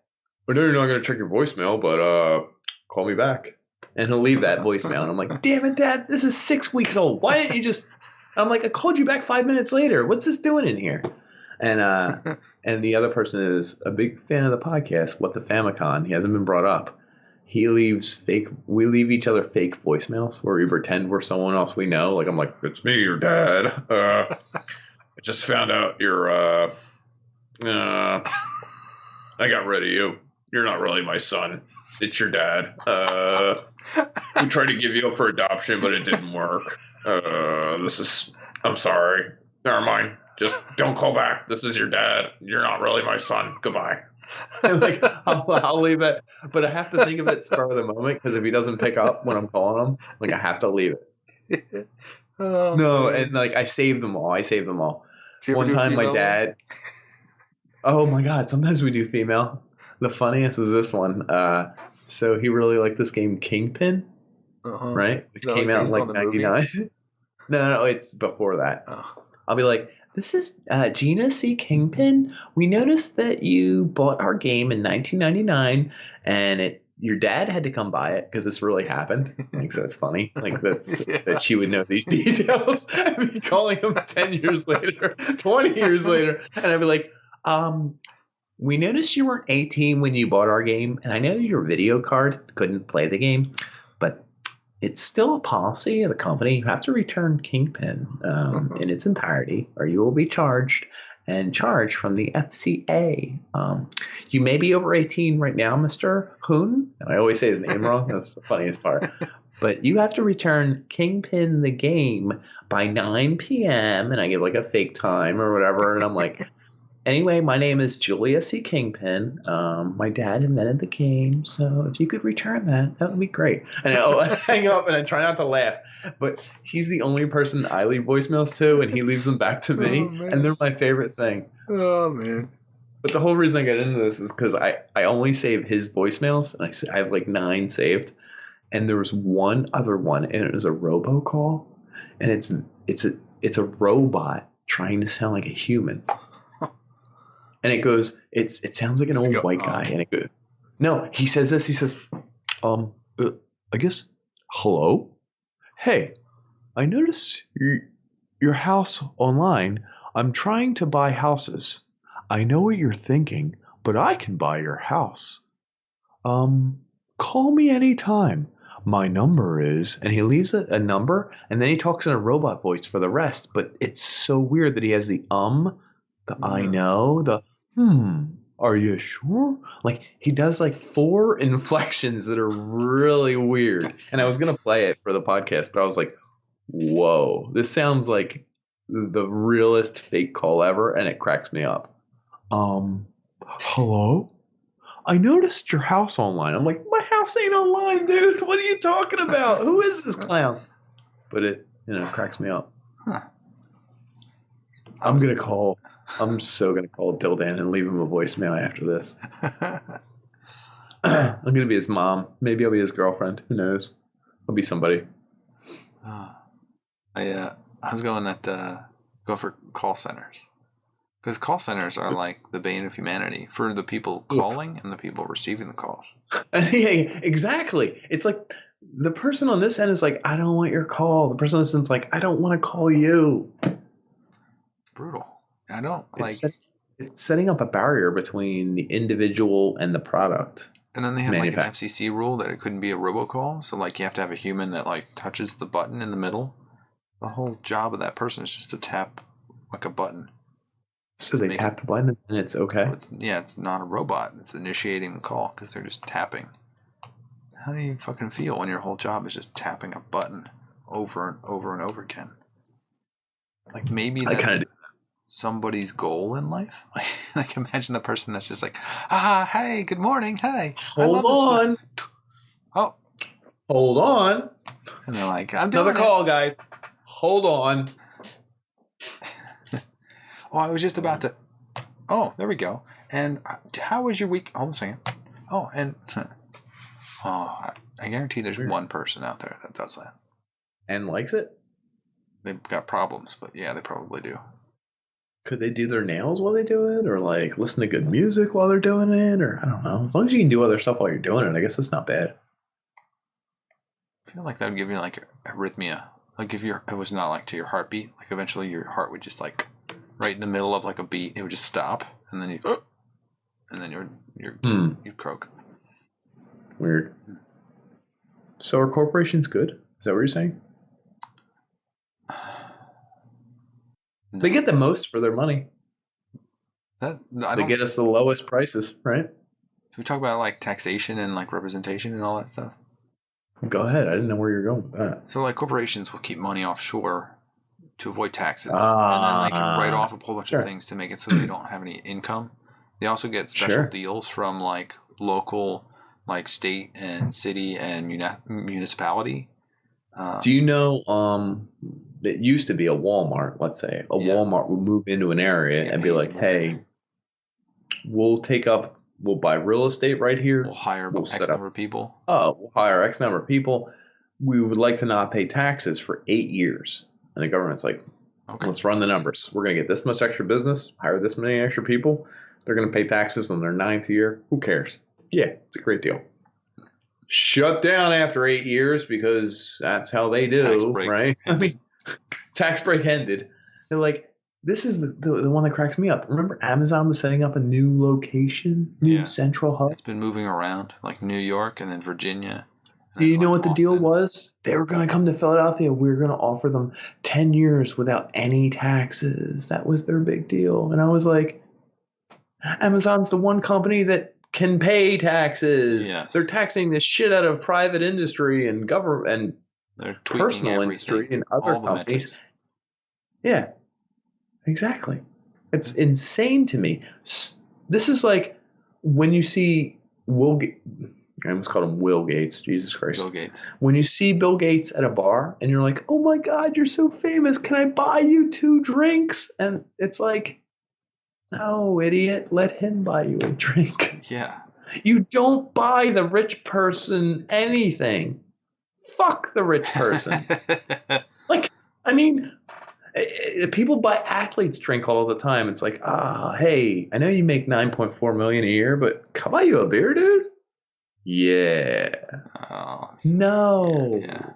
I know you're not going to check your voicemail, but call me back. And he'll leave that voicemail. And I'm like, damn it, Dad, this is 6 weeks old. Why didn't you just... I'm like, I called you back 5 minutes later. What's this doing in here? And the other person is a big fan of the podcast, What the Famicon. He hasn't been brought up. We leave each other fake voicemails where we pretend we're someone else we know. Like, I'm like, it's me, your dad. I just found out you're, I got rid of you. You're not really my son. It's your dad. We tried to give you up for adoption, but it didn't work. I'm sorry. Never mind. Just don't call back. This is your dad. You're not really my son. Goodbye. Like I'll leave it, but I have to think of it spur of the moment because if he doesn't pick up when I'm calling him, like I have to leave it. No, man. And like I saved them all. One time, my dad. Oh my God! Sometimes we do female. The funniest was this one. So he really liked this game Kingpin, right? Which came out in like '99. No, it's before that. Oh. I'll be like, this is Gina C. Kingpin. We noticed that you bought our game in 1999, and your dad had to come buy it because this really happened. Like, so it's funny, like that she would know these details. I'd be calling him 10 years later, 20 years later, and I'd be like, we noticed you weren't 18 when you bought our game, and I know your video card couldn't play the game, but it's still a policy of the company. You have to return Kingpin in its entirety, or you will be charged from the FCA. You may be over 18 right now, Mr. Hoon. And I always say his name wrong. That's the funniest part. But you have to return Kingpin the game by 9 p.m. And I give like a fake time or whatever. And I'm like, anyway, my name is Julia C. Kingpin. My dad invented the game, so if you could return that would be great. And I hang up and I try not to laugh, but he's the only person I leave voicemails to, and he leaves them back to me, and they're my favorite thing. Oh, man. But the whole reason I get into this is because I only save his voicemails, and I have like 9 saved, and there was one other one, and it was a robocall, and it's a robot trying to sound like a human. And it goes, it sounds like an old white guy. And it goes, no, he says this. He says, I guess, hello? Hey, I noticed your house online. I'm trying to buy houses. I know what you're thinking, but I can buy your house. Call me anytime. My number is, and he leaves a number, and then he talks in a robot voice for the rest. But it's so weird that he has the I know, the are you sure? Like he does like 4 inflections that are really weird. And I was going to play it for the podcast, but I was like, whoa, this sounds like the realest fake call ever. And it cracks me up. Hello? I noticed your house online. I'm like, my house ain't online, dude. What are you talking about? Who is this clown? But it, cracks me up. Huh. I'm so going to call Dildan and leave him a voicemail after this. I'm going to be his mom. Maybe I'll be his girlfriend. Who knows? I'll be somebody. I was going go for call centers. Because call centers are like the bane of humanity for the people calling and the people receiving the calls. Yeah, exactly. It's like the person on this end is like, I don't want your call. The person on this end's like, I don't want to call you. It's brutal. I don't like. It's setting up a barrier between the individual and the product. And then they have like an FCC rule that it couldn't be a robocall. So like you have to have a human that like touches the button in the middle. The whole job of that person is just to tap like a button. So they tap the button and it's okay? It's not a robot. It's initiating the call because they're just tapping. How do you fucking feel when your whole job is just tapping a button over and over and over again? Like maybe that's somebody's goal in life. Like imagine the person that's just like, hey, good morning, hey. Hold on. Oh. Hold on. And they're like, I'm doing another call, guys. Hold on. I was just about to. Oh, there we go. And how was your week? Hold on a second. Oh, and I guarantee there's one person out there that does that. And likes it? They've got problems, but yeah, they probably do. Could they do their nails while they do it? Or like listen to good music while they're doing it? Or I don't know. As long as you can do other stuff while you're doing it, I guess it's not bad. I feel like that would give you like arrhythmia. Like if it was not like to your heartbeat, like eventually your heart would just like right in the middle of like a beat, it would just stop, and then you'd croak. Weird. So are corporations good? Is that what you're saying? No. They get the most for their money. They get us the lowest prices, right? Should we talk about like taxation and like representation and all that stuff? Go ahead. I didn't know where you're going with that. So like corporations will keep money offshore to avoid taxes, and then they can write off a whole bunch of things to make it so they don't have any income. They also get special deals from like local, like state and city and municipality. Do you know? It used to be a Walmart. Let's say a Walmart would move into an area and be like, "Hey, we'll buy real estate right here. We'll hire X number of people. We'll hire X number of people. We would like to not pay taxes for 8 years." And the government's like, okay, let's run the numbers. We're going to get this much extra business, hire this many extra people. They're going to pay taxes on their 9th year. Who cares? Yeah, it's a great deal. Shut down after 8 years because that's how they do, right? Ended. I mean, tax break ended. They're like, this is the one that cracks me up. Remember Amazon was setting up a new location, new central hub? It's been moving around, like New York and then Virginia. Do you know what the deal was? They were going to come to Philadelphia. We were going to offer them 10 years without any taxes. That was their big deal. And I was like, Amazon's the one company that can pay taxes. Yes. They're taxing the shit out of private industry and government and personal industry and other companies. Yeah, exactly. It's insane to me. This is like when you see I almost called him Will Gates. Jesus Christ. Bill Gates. When you see Bill Gates at a bar and you're like, oh my God, you're so famous. Can I buy you 2 drinks? And it's like, no, idiot. Let him buy you a drink. Yeah. You don't buy the rich person anything. Fuck the rich person. Like, I mean, people buy athletes drink all the time. It's like, hey, I know you make $9.4 million a year, but can I buy you a beer, dude? Yeah. No. Yeah.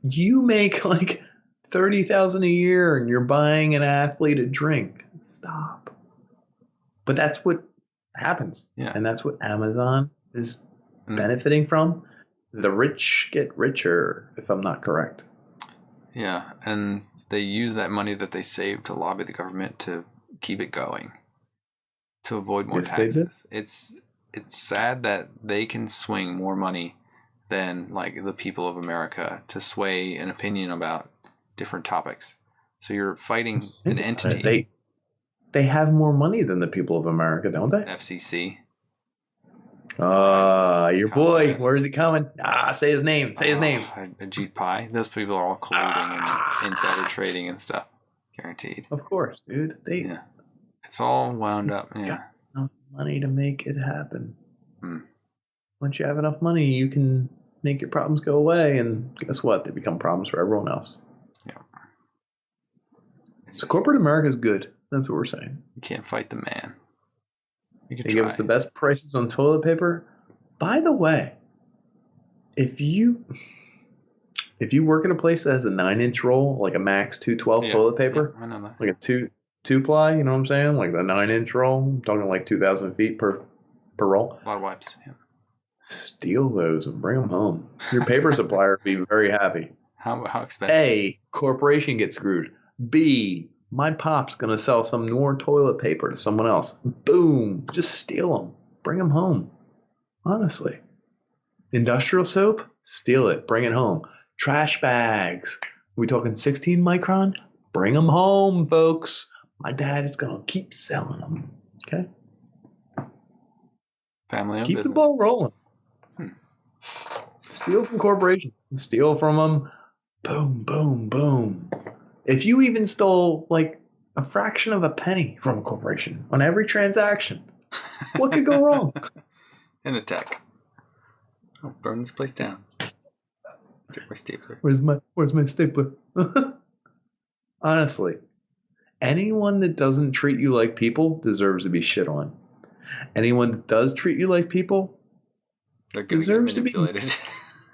You make like $30,000 a year and you're buying an athlete a drink. Stop. But that's what happens. Yeah. And that's what Amazon is benefiting from. The rich get richer, if I'm not correct. Yeah. And they use that money that they save to lobby the government to keep it going, to avoid more taxes. It's sad that they can swing more money than like the people of America to sway an opinion about different topics. So you're fighting an entity. They have more money than the people of America, don't they? FCC. Your boy. Where is he coming? Say his name. Say his name. Ajit Pai. Those people are all colluding and insider trading and stuff. Guaranteed. Of course, dude. It's all wound up. Yeah. Money to make it happen. Once you have enough money, you can make your problems go away, and guess what? They become problems for everyone else. Yeah. So corporate America is good. That's what we're saying. You can't fight the man. They give us the best prices on toilet paper. By the way, if you work at a place that has a 9-inch roll, like a Max 212 toilet paper, I know that. like a two ply, you know what I'm saying? Like the 9-inch roll. I'm talking like 2,000 feet per roll. A lot of wipes. Yeah. Steal those and bring them home. Your paper supplier would be very happy. How expensive? A, corporation gets screwed. B, my pop's going to sell some more toilet paper to someone else. Boom. Just steal them. Bring them home. Honestly. Industrial soap? Steal it. Bring it home. Trash bags. We talking 16 micron? Bring them home, folks. My dad is going to keep selling them. Okay? Family-owned business. Keep the ball rolling. Steal from corporations. Steal from them. Boom, boom, boom. If you even stole like a fraction of a penny from a corporation on every transaction, what could go wrong? An attack. I'll burn this place down. Take my stapler. Where's my stapler? Honestly, anyone that doesn't treat you like people deserves to be shit on. Anyone that does treat you like people deserves to be.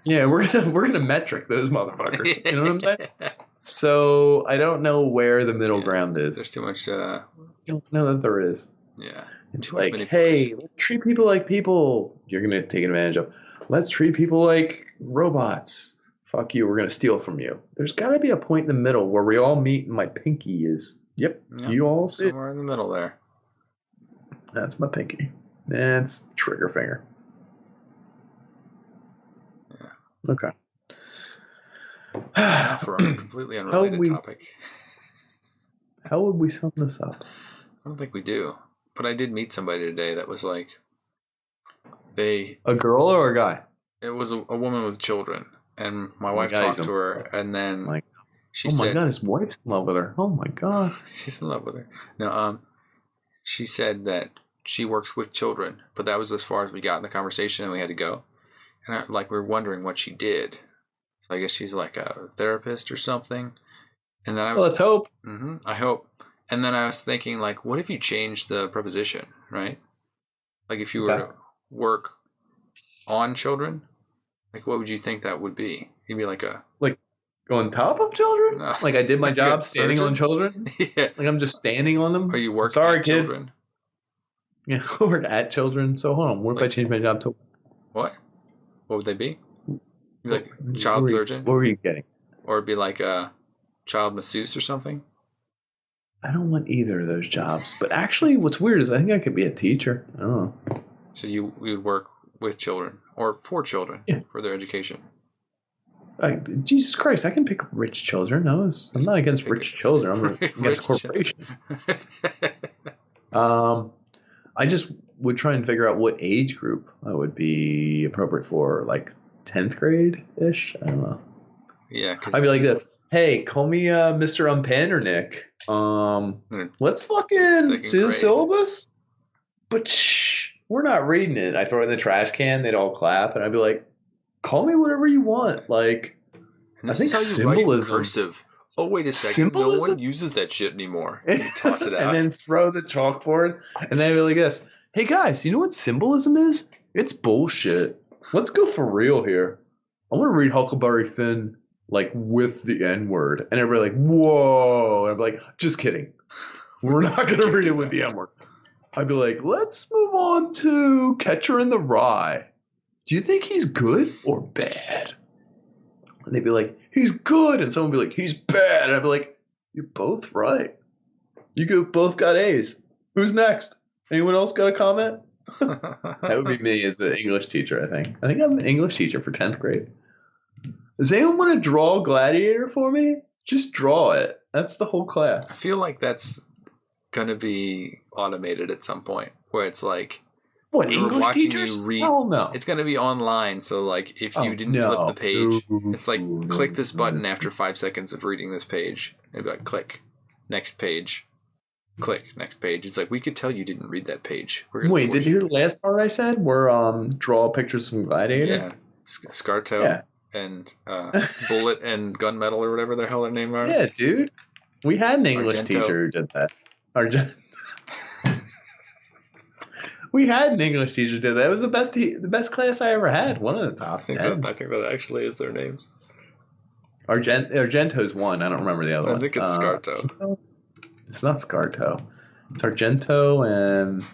Yeah, we're gonna metric those motherfuckers. You know what I'm saying? So I don't know where the middle ground is. There's too much. I don't know that there is. Yeah. It's like, hey, let's treat people like people. You're gonna take advantage of. Let's treat people like robots. Fuck you. We're gonna steal from you. There's got to be a point in the middle where we all meet, and my pinky is. Yep. You all see somewhere in the middle there. That's my pinky. That's trigger finger. Yeah. Okay. Now for a completely unrelated topic. How would we sum this up? I don't think we do. But I did meet somebody today that was like, a girl or a guy? It was a woman with children, and my wife talked to her, and then she said, "Oh my god, his wife's in love with her. Oh my god, she's in love with her." No, she said that she works with children, but that was as far as we got in the conversation, and we had to go. And we were wondering what she did. So I guess she's like a therapist or something. And then let's hope. Mm-hmm, I hope. And then I was thinking, like, what if you changed the preposition, right? Like, if you were to work on children, like, what would you think that would be? You'd be like on top of children? No. Like I did my job standing on children? Yeah. Like I'm just standing on them? Or you work at kids? Children? Yeah, work at children. So hold on, what if I change my job to? What? What would they be? Be like child surgeon? What were you getting? Or it'd be like a child masseuse or something? I don't want either of those jobs. But actually, what's weird is I think I could be a teacher. I don't know. So you would work with children or for children for their education? Jesus Christ, I can pick rich children. I'm not against rich children. I'm against corporations. I just would try and figure out what age group I would be appropriate for, like 10th grade-ish. I don't know. Yeah. I'd be like this. Hey, call me Mr. UnP or Nick. Let's fucking see the syllabus. But shh, we're not reading it. I throw it in the trash can. They'd all clap. And I'd be like, call me whatever you want. Like, I think symbolism. Cursive. Oh, wait a second. Symbolism? No one uses that shit anymore. You toss it out. And then throw the chalkboard. And then I'd be like this. Hey, guys, you know what symbolism is? It's bullshit. Let's go for real here. I want to read Huckleberry Finn, like, with the N-word. And everybody like, whoa. And I'd be like, just kidding. We're not going to read it with the N-word. I'd be like, let's move on to Catcher in the Rye. Do you think he's good or bad? And they'd be like, he's good. And someone would be like, he's bad. And I'd be like, you're both right. You both got A's. Who's next? Anyone else got a comment? That would be me as the English teacher, I think. I think I'm an English teacher for 10th grade. Does anyone want to draw Gladiator for me? Just draw it. That's the whole class. I feel like that's going to be automated at some point where it's like, what, English teachers? Hell no. It's going to be online, so like if you didn't flip the page, it's like click this button after 5 seconds of reading this page. It'd be like click, next page, click, next page. It's like we could tell you didn't read that page. Wait, did you hear the last part I said? Where draw pictures from Gladiator? Yeah, Scarto and Bullet and Gunmetal or whatever the hell their name are. Yeah, dude. We had an English teacher who did that. We had an English teacher do that. It was the best class I ever had. One of the top 10. I think that actually is their names. Argento's one. I don't remember the other one. I think it's Scarto. It's not Scarto. It's Argento and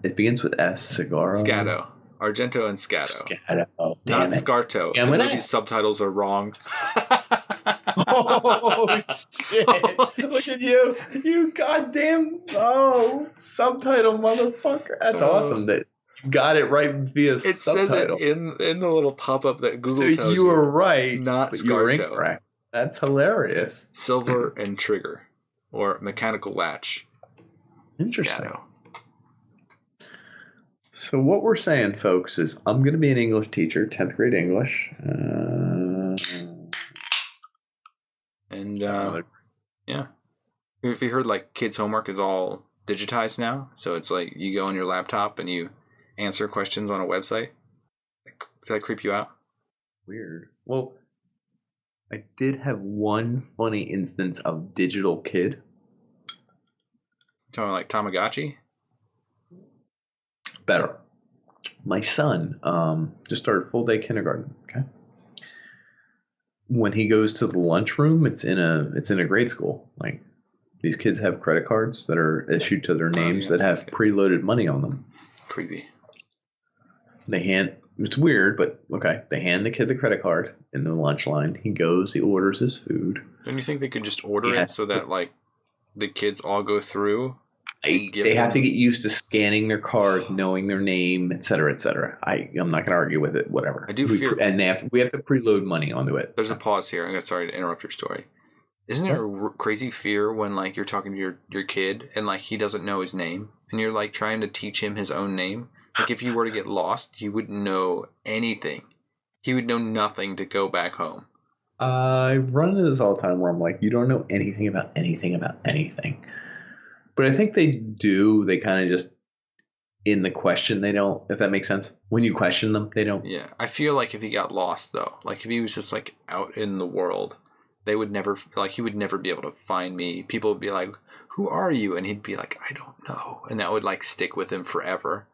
it begins with S. Cigaro. Scatto. Argento and Scatto. Scatto. Not Scarto. Yeah, and these subtitles are wrong. Oh shit! Look at you, you goddamn subtitle motherfucker. That's awesome. That you got it right via it subtitle. Says it in the little pop up that Google tells you. So you were right, not but Scarto. You were incorrect. That's hilarious. Silver and trigger, or mechanical latch. Interesting. Scatto. So what we're saying, folks, is I'm going to be an English teacher, 10th grade English. Yeah. If you heard, like, kids' homework is all digitized now, so it's like you go on your laptop and you answer questions on a website. Does that creep you out? Weird. Well, I did have one funny instance of digital kid. Talking like Tamagotchi? Better. My son just started full day kindergarten. Okay. When he goes to the lunchroom, it's in a grade school. Like, these kids have credit cards that are issued to their names that have preloaded money on them. Creepy. It's weird, but okay. They hand the kid the credit card in the lunch line. He goes, he orders his food. Don't you think they could just order it so that, like, the kids all go through They have to get used to scanning their card, knowing their name, et cetera, et cetera. I'm not going to argue with it. Whatever. I do fear, and we have to preload money onto it. There's a pause here. I'm sorry to interrupt your story. Isn't there a crazy fear when like you're talking to your kid and like he doesn't know his name and you're like trying to teach him his own name? Like if you were to get lost, he wouldn't know anything. He would know nothing to go back home. I run into this all the time where I'm like, you don't know anything about anything about anything. But I think they do. They kind of just, in the question, they don't, if that makes sense. When you question them, they don't. Yeah. I feel like if he got lost, though, like if he was just like out in the world, they would never, like he would never be able to find me. People would be like, who are you? And he'd be like, I don't know. And that would like stick with him forever.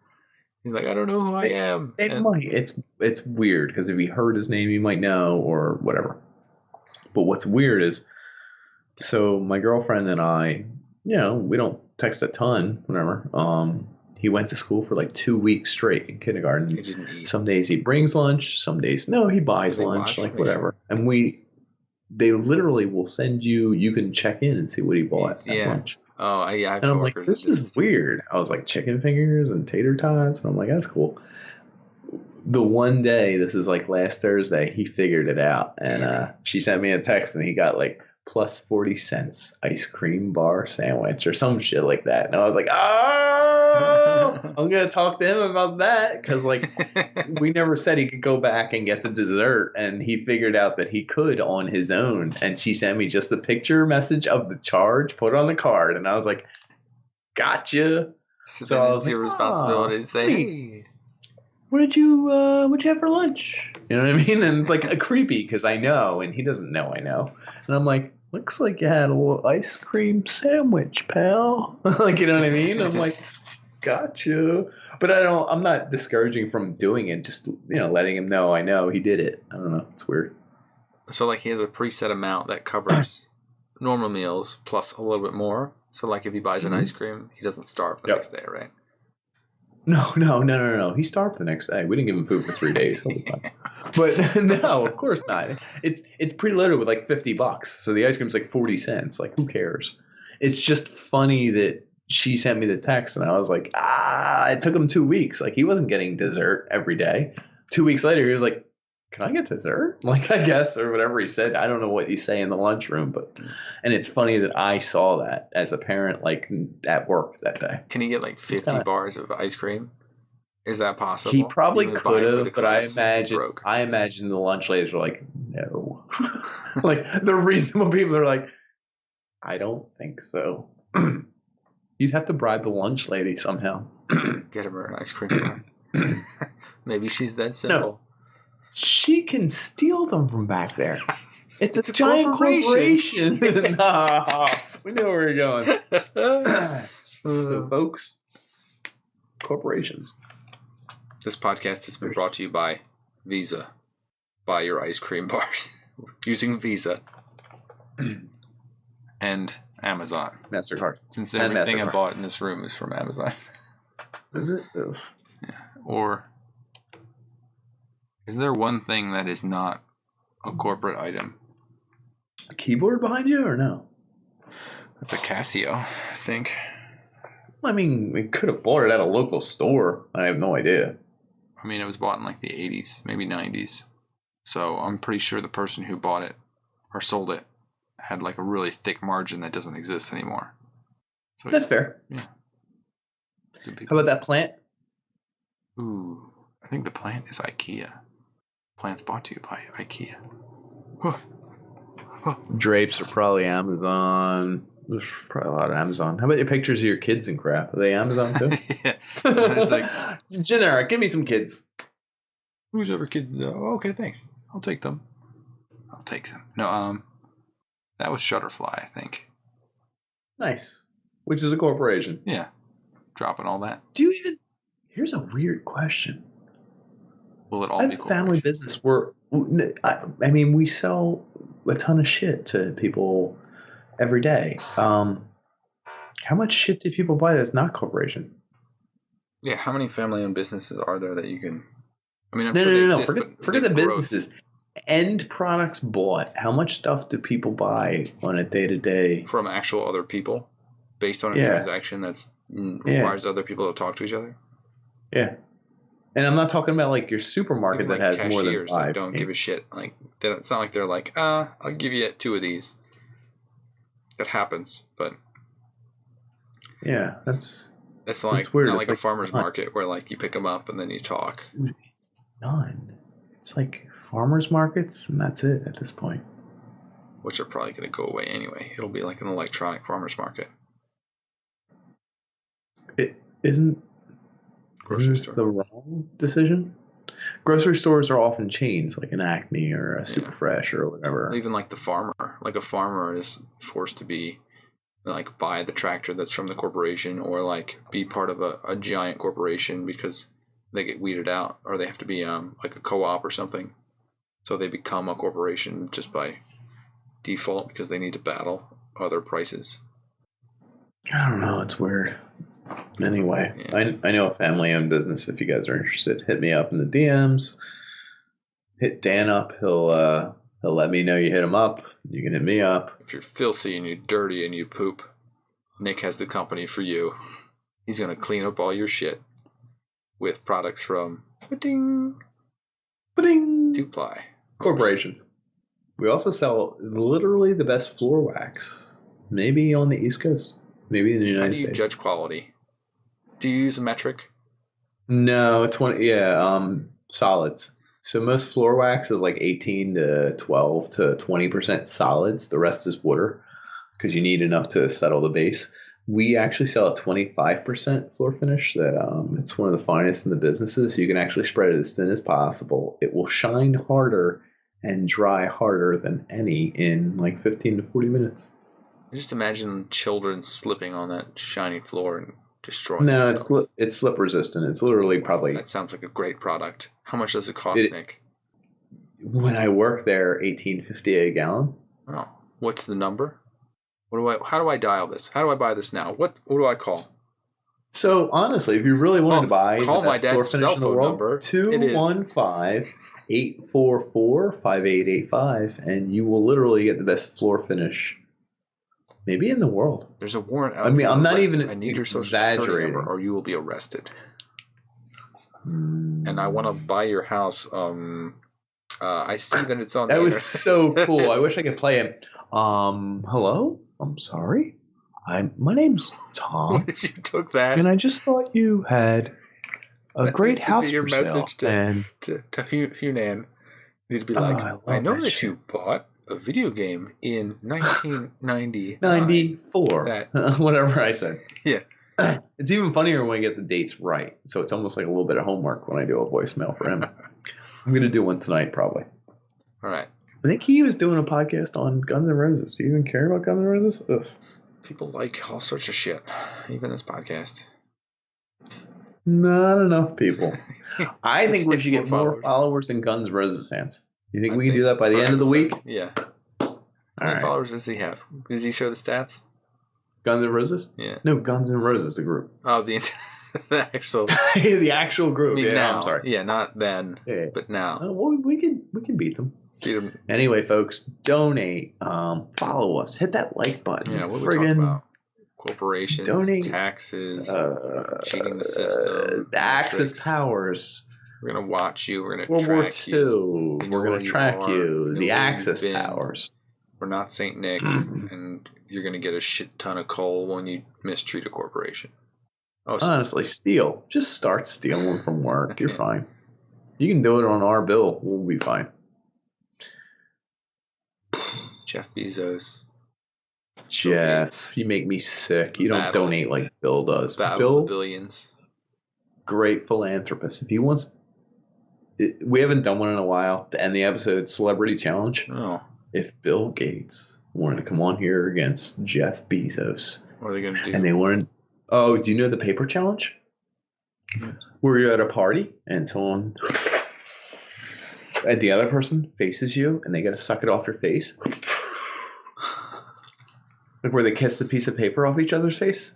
He's like, I don't know who I am. It might. It's weird because if he heard his name, he might know or whatever. But what's weird is, so my girlfriend and I, we don't text a ton, whatever. He went to school for like 2 weeks straight in kindergarten. He didn't eat. Some days he brings lunch. Some days, no, he buys lunch, like whatever. And they literally will send you can check in and see what he bought at lunch. Oh, yeah. And I'm like, this is weird. I was like, chicken fingers and tater tots. And I'm like, that's cool. The one day, this is like last Thursday, he figured it out. And she sent me a text and he got like plus 40 cents ice cream bar sandwich or some shit like that. And I was like, I'm going to talk to him about that. Because like we never said he could go back and get the dessert. And he figured out that he could on his own. And she sent me just the picture message of the charge, put on the card. And I was like, gotcha. So I was your responsibility to say, hey. What did you have for lunch? You know what I mean? And it's like creepy because I know and he doesn't know I know. And I'm like, looks like you had a little ice cream sandwich, pal. Like, you know what I mean? I'm like, gotcha. But I'm not discouraging from doing it. Just, letting him know I know he did it. I don't know. It's weird. So like he has a preset amount that covers normal meals plus a little bit more. So like if he buys an ice cream, he doesn't starve the next day, right? No. He starved the next day. We didn't give him food for 3 days. But no, of course not. It's preloaded with like $50. So the ice cream's like 40 cents. Like, who cares? It's just funny that she sent me the text and I was like, it took him 2 weeks. Like, he wasn't getting dessert every day. 2 weeks later, he was like, can I get dessert? Like, I guess, or whatever he said. I don't know what you say in the lunchroom, and it's funny that I saw that as a parent, like at work that day. Can he get like 50 bars of ice cream? Is that possible? He probably could have, but I imagine the lunch ladies were like, no. Like, they're reasonable people. They're like, I don't think so. You'd have to bribe the lunch lady somehow. Get her an ice cream bar. Maybe she's that simple. No. She can steal them from back there. It's a giant corporation. No, we know where you're going. So, folks, corporations. This podcast has been brought to you by Visa. Buy your ice cream bars using Visa. And Amazon. MasterCard. Since everything I bought in this room is from Amazon. Is it? Yeah. Or is there one thing that is not a corporate item? A keyboard behind you or no? That's a Casio, I think. I mean, we could have bought it at a local store. I have no idea. I mean, it was bought in like the 80s, maybe 90s. So I'm pretty sure the person who bought it or sold it had like a really thick margin that doesn't exist anymore. So that's fair. Yeah. How about that plant? Ooh, I think the plant is IKEA. Plant's brought to you by IKEA. Huh. Huh. Drapes are probably Amazon. There's probably a lot of Amazon. How about your pictures of your kids and crap? Are they Amazon too? Yeah. It's like, generic. Give me some kids. Who's ever kids? Oh, okay, thanks. I'll take them. No, that was Shutterfly, I think. Nice. Which is a corporation. Yeah. Dropping all that. Do you even... Here's a weird question. Will it all be family business? I mean, we sell a ton of shit to people every day. How much shit do people buy that's not corporation? Yeah, how many family-owned businesses are there that you can... I mean, I'm sure they exist, forget the businesses. End products bought. How much stuff do people buy on a day-to-day? From actual other people? Based on a transaction that's requires other people to talk to each other. Yeah. And I'm not talking about like your supermarket even, that has more than 5. That don't give a shit. Like it's not like they're like, I'll give you 2 of these. It happens, but yeah, that's like weird. Not like a farmer's market where like you pick them up and then you talk. It's none. It's like farmers markets, and that's it at this point. Which are probably going to go away anyway. It'll be like an electronic farmers market. It isn't. Isn't this the wrong decision? Grocery stores are often chains, like an Acme or a Superfresh or whatever. Even like the farmer, like a farmer is forced to be like buy the tractor that's from the corporation, or like be part of a giant corporation because they get weeded out, or they have to be like a co-op or something. So they become a corporation just by default because they need to battle other prices. I don't know. It's weird. Anyway, I know a family-owned business. If you guys are interested, hit me up in the DMs. Hit Dan up. He'll let me know you hit him up. You can hit me up. If you're filthy and you're dirty and you poop, Nick has the company for you. He's gonna clean up all your shit with products from Ba-ding, 2-ply corporations. We also sell literally the best floor wax. Maybe on the East Coast. Maybe in the United States. How do you judge quality? Do you use a metric? No, 20. Yeah, solids. So most floor wax is like 18 to 12 to 20% solids. The rest is water because you need enough to settle the base. We actually sell a 25% floor finish that it's one of the finest in the businesses. So you can actually spread it as thin as possible. It will shine harder and dry harder than any in like 15 to 40 minutes. Just imagine children slipping on that shiny floor and destroying No, it's slip resistant. It's literally probably... That sounds like a great product. How much does it cost, Nick? When I work there, $18.50 a gallon. Oh, what's the number? How do I dial this? How do I buy this now? What do I call? So honestly, if you really wanted to buy call the best my dad's floor finish in the world, number. 215-844-5885, and you will literally get the best floor finish maybe in the world. There's a warrant out. I mean, I'm not even I need your social security number or you will be arrested. And I want to buy your house. I see that it's on. That was so cool. I wish I could play it. Hello? I'm sorry. My name's Tom. What if you took that? And I just thought you had a great house your for message sale. To Hunan. You need to be like, I know that you bought a video game in 1990. 94. Whatever I said. Yeah. It's even funnier when I get the dates right. So it's almost like a little bit of homework when I do a voicemail for him. I'm going to do one tonight, probably. All right. I think he was doing a podcast on Guns N' Roses. Do you even care about Guns N' Roses? Ugh. People like all sorts of shit, even this podcast. Not enough people. I think we should get more followers than Guns N' Roses fans. You think we can do that by the end of the week? Yeah. How many followers does he have? Does he show the stats? Guns N' Roses? Yeah. No, Guns N' Roses, the group. Oh, the actual... the actual group. I mean, now. I'm sorry. Yeah, not then, but now. Well, we can beat them. Anyway, folks, donate, follow us, hit that like button. Yeah, what are we talking about? Corporations, donate, taxes, cheating the system, the Axis powers. We're gonna watch you. We're gonna track you. We're gonna track you. The Axis powers. We're not Saint Nick, and you're gonna get a shit ton of coal when you mistreat a corporation. Honestly, steal. Just start stealing from work. You're fine. You can do it on our bill. We'll be fine. Jeff Bezos. Jeff, you make me sick. You don't donate like Bill does. Bill, the billions. Great philanthropist. If he wants, we haven't done one in a while. To end the episode, Celebrity Challenge. Oh. If Bill Gates wanted to come on here against Jeff Bezos, what are they going to do? And they learned. Oh, do you know the paper challenge? Where you're at a party and someone and the other person faces you and they got to suck it off your face. Like where they kiss the piece of paper off each other's face.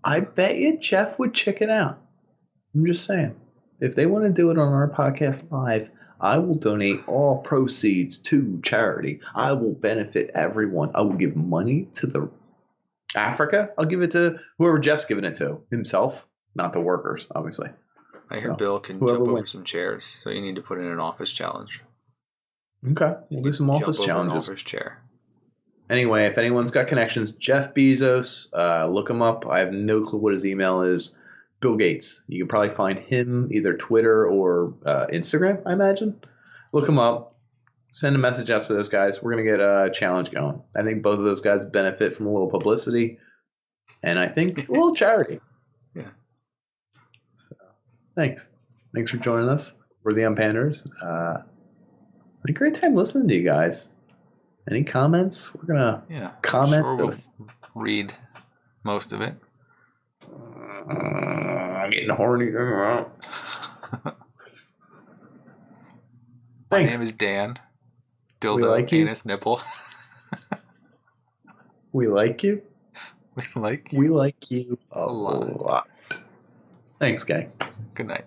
I bet you Jeff would chicken out. I'm just saying. If they want to do it on our podcast live, I will donate all proceeds to charity. I will benefit everyone. I will give money to the Africa, I'll give it to whoever Jeff's giving it to, himself, not the workers, obviously. I hear Bill can jump over some chairs, so you need to put in an office challenge. Okay, we'll do some office challenges. An office chair. Anyway, if anyone's got connections, Jeff Bezos, look him up. I have no clue what his email is. Bill Gates. You can probably find him either Twitter or Instagram, I imagine. Look him up. Send a message out to those guys. We're going to get a challenge going. I think both of those guys benefit from a little publicity. And I think a little charity. Yeah. So, thanks. Thanks for joining us. We're the Unpanders. Had a great time listening to you guys. Any comments? We're going to comment. I'm sure we'll read most of it. I'm getting horny. My name is Dan. Dildo, like penis, nipple. We like you. We like you. We like you a lot. Thanks, gang. Good night.